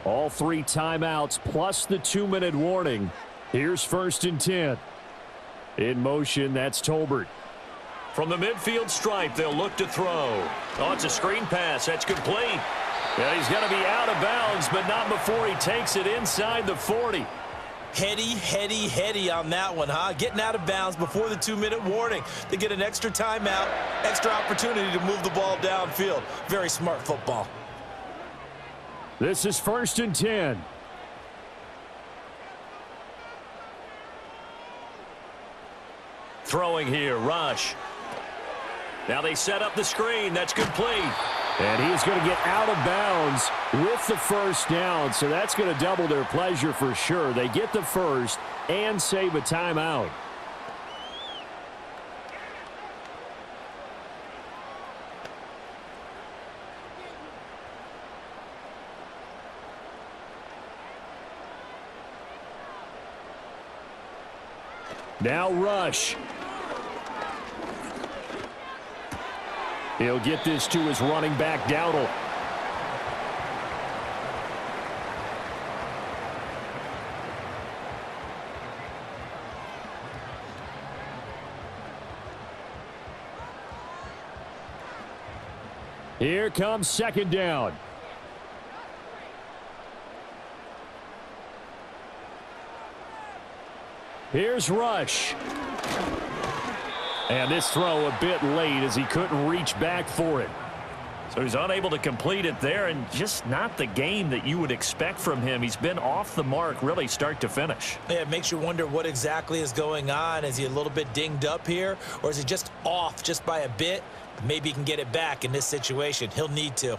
All 3 timeouts plus the 2-minute warning. Here's 1st and 10. In motion, that's Tolbert. From the midfield stripe, they'll look to throw. Oh, it's a screen pass. That's complete. Yeah, he's going to be out of bounds, but not before he takes it inside the 40. Heady on that one, huh? Getting out of bounds before the 2-minute warning to get an extra timeout, extra opportunity to move the ball downfield. Very smart football. This is 1st and 10. Throwing here, Rush. Now they set up the screen. That's complete. And he is going to get out of bounds with the first down, so that's going to double their pleasure for sure. They get the first and save a timeout. Now Rush. He'll get this to his running back, Dowdle. Here comes 2nd down. Here's Rush. And this throw a bit late as he couldn't reach back for it. So he's unable to complete it there, and just not the game that you would expect from him. He's been off the mark really start to finish. Yeah, it makes you wonder what exactly is going on. Is he a little bit dinged up here, or is he just off just by a bit? Maybe he can get it back in this situation. He'll need to.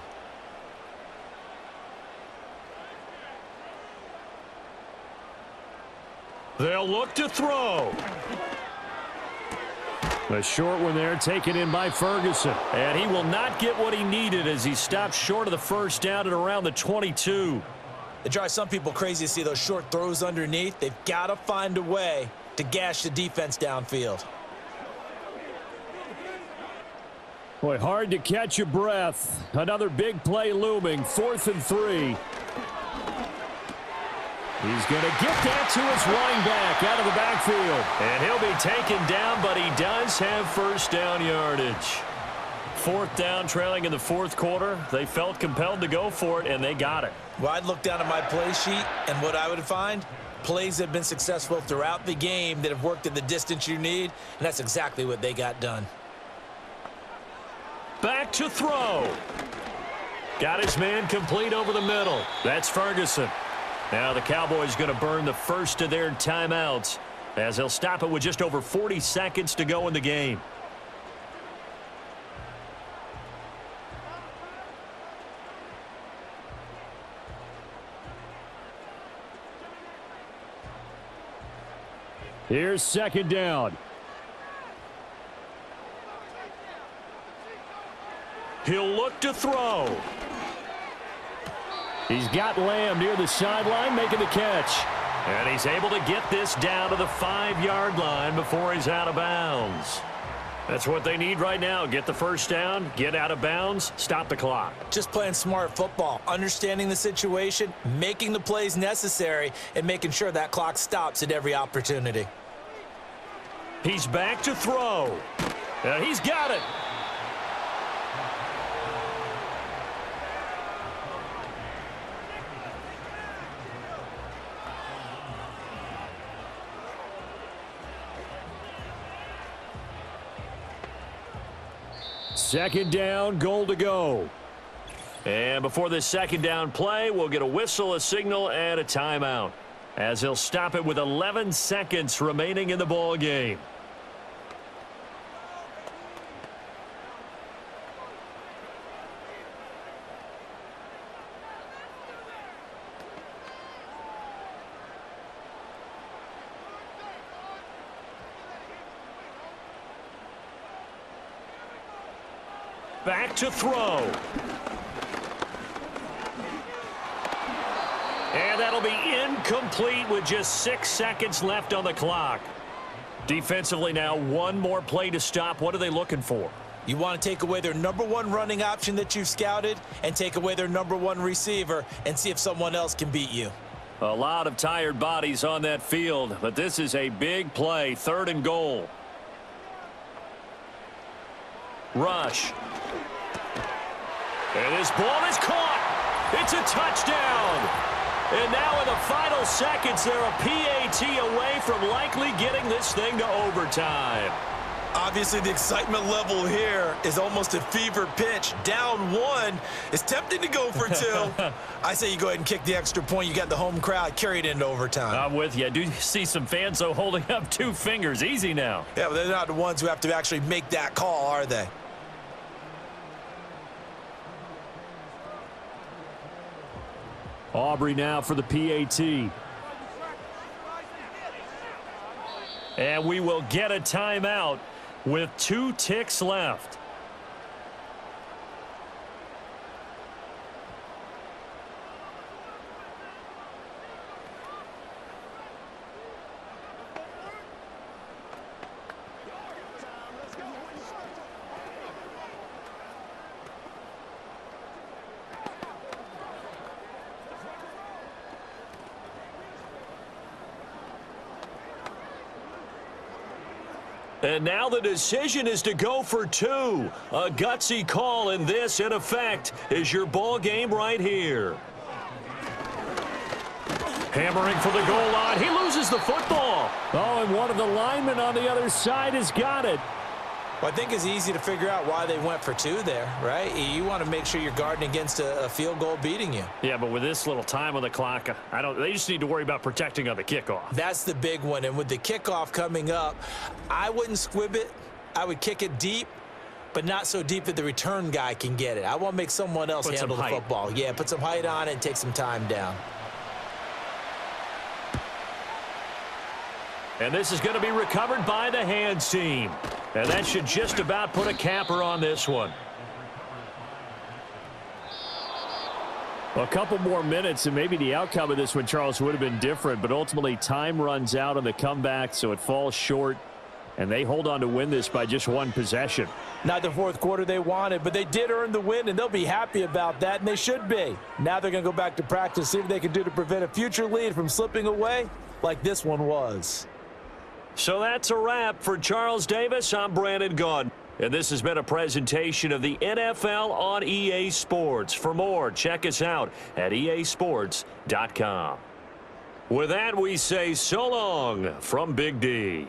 They'll look to throw. A short one there taken in by Ferguson. And he will not get what he needed as he stopped short of the first down at around the 22. It drives some people crazy to see those short throws underneath. They've got to find a way to gash the defense downfield. Boy, hard to catch your breath. Another big play looming. 4th and 3. He's going to get that to his running back out of the backfield. And he'll be taken down, but he does have first down yardage. 4th down, trailing in the 4th quarter. They felt compelled to go for it, and they got it. Well, I'd look down at my play sheet, and what I would find, plays have been successful throughout the game that have worked at the distance you need, and that's exactly what they got done. Back to throw. Got his man complete over the middle. That's Ferguson. Now the Cowboys going to burn the first of their timeouts as they'll stop it with just over 40 seconds to go in the game. Here's 2nd down. He'll look to throw. He's got Lamb near the sideline making the catch. And he's able to get this down to the 5-yard line before he's out of bounds. That's what they need right now. Get the first down, get out of bounds, stop the clock. Just playing smart football, understanding the situation, making the plays necessary, and making sure that clock stops at every opportunity. He's back to throw. And he's got it. Second down, goal to go. And before this second down play, we'll get a whistle, a signal, and a timeout, as he'll stop it with 11 seconds remaining in the ball game. Back to throw. And that'll be incomplete with just 6 seconds left on the clock. Defensively now, one more play to stop. What are they looking for? You want to take away their #1 running option that you've scouted and take away their #1 receiver and see if someone else can beat you. A lot of tired bodies on that field, but this is a big play. 3rd and goal. Rush. And his ball is caught. It's a touchdown. And now in the final seconds, they're a PAT away from likely getting this thing to overtime. Obviously, the excitement level here is almost a fever pitch. Down 1. It's tempting to go for 2. I say you go ahead and kick the extra point. You got the home crowd carried into overtime. I'm with you. I do see some fans, though, holding up 2 fingers. Easy now. Yeah, but they're not the ones who have to actually make that call, are they? Aubrey now for the PAT. And we will get a timeout with 2 ticks left. And now the decision is to go for 2. A gutsy call, and this, in effect, is your ball game right here. Hammering for the goal line. He loses the football. Oh, and one of the linemen on the other side has got it. Well, I think it's easy to figure out why they went for 2 there, right? You want to make sure you're guarding against a field goal beating you. Yeah, but with this little time on the clock, they just need to worry about protecting on the kickoff. That's the big one. And with the kickoff coming up, I wouldn't squib it. I would kick it deep, but not so deep that the return guy can get it. I want to make someone else handle the football. Yeah, put some height on it and take some time down. And this is going to be recovered by the hands team. And that should just about put a capper on this one. A couple more minutes, and maybe the outcome of this one, Charles, would have been different. But ultimately, time runs out on the comeback, so it falls short. And they hold on to win this by just 1 possession. Not the 4th quarter they wanted, but they did earn the win, and they'll be happy about that, and they should be. Now they're going to go back to practice, see what they can do to prevent a future lead from slipping away like this one was. So that's a wrap for Charles Davis. I'm Brandon Gaudin. And this has been a presentation of the NFL on EA Sports. For more, check us out at easports.com. With that, we say so long from Big D.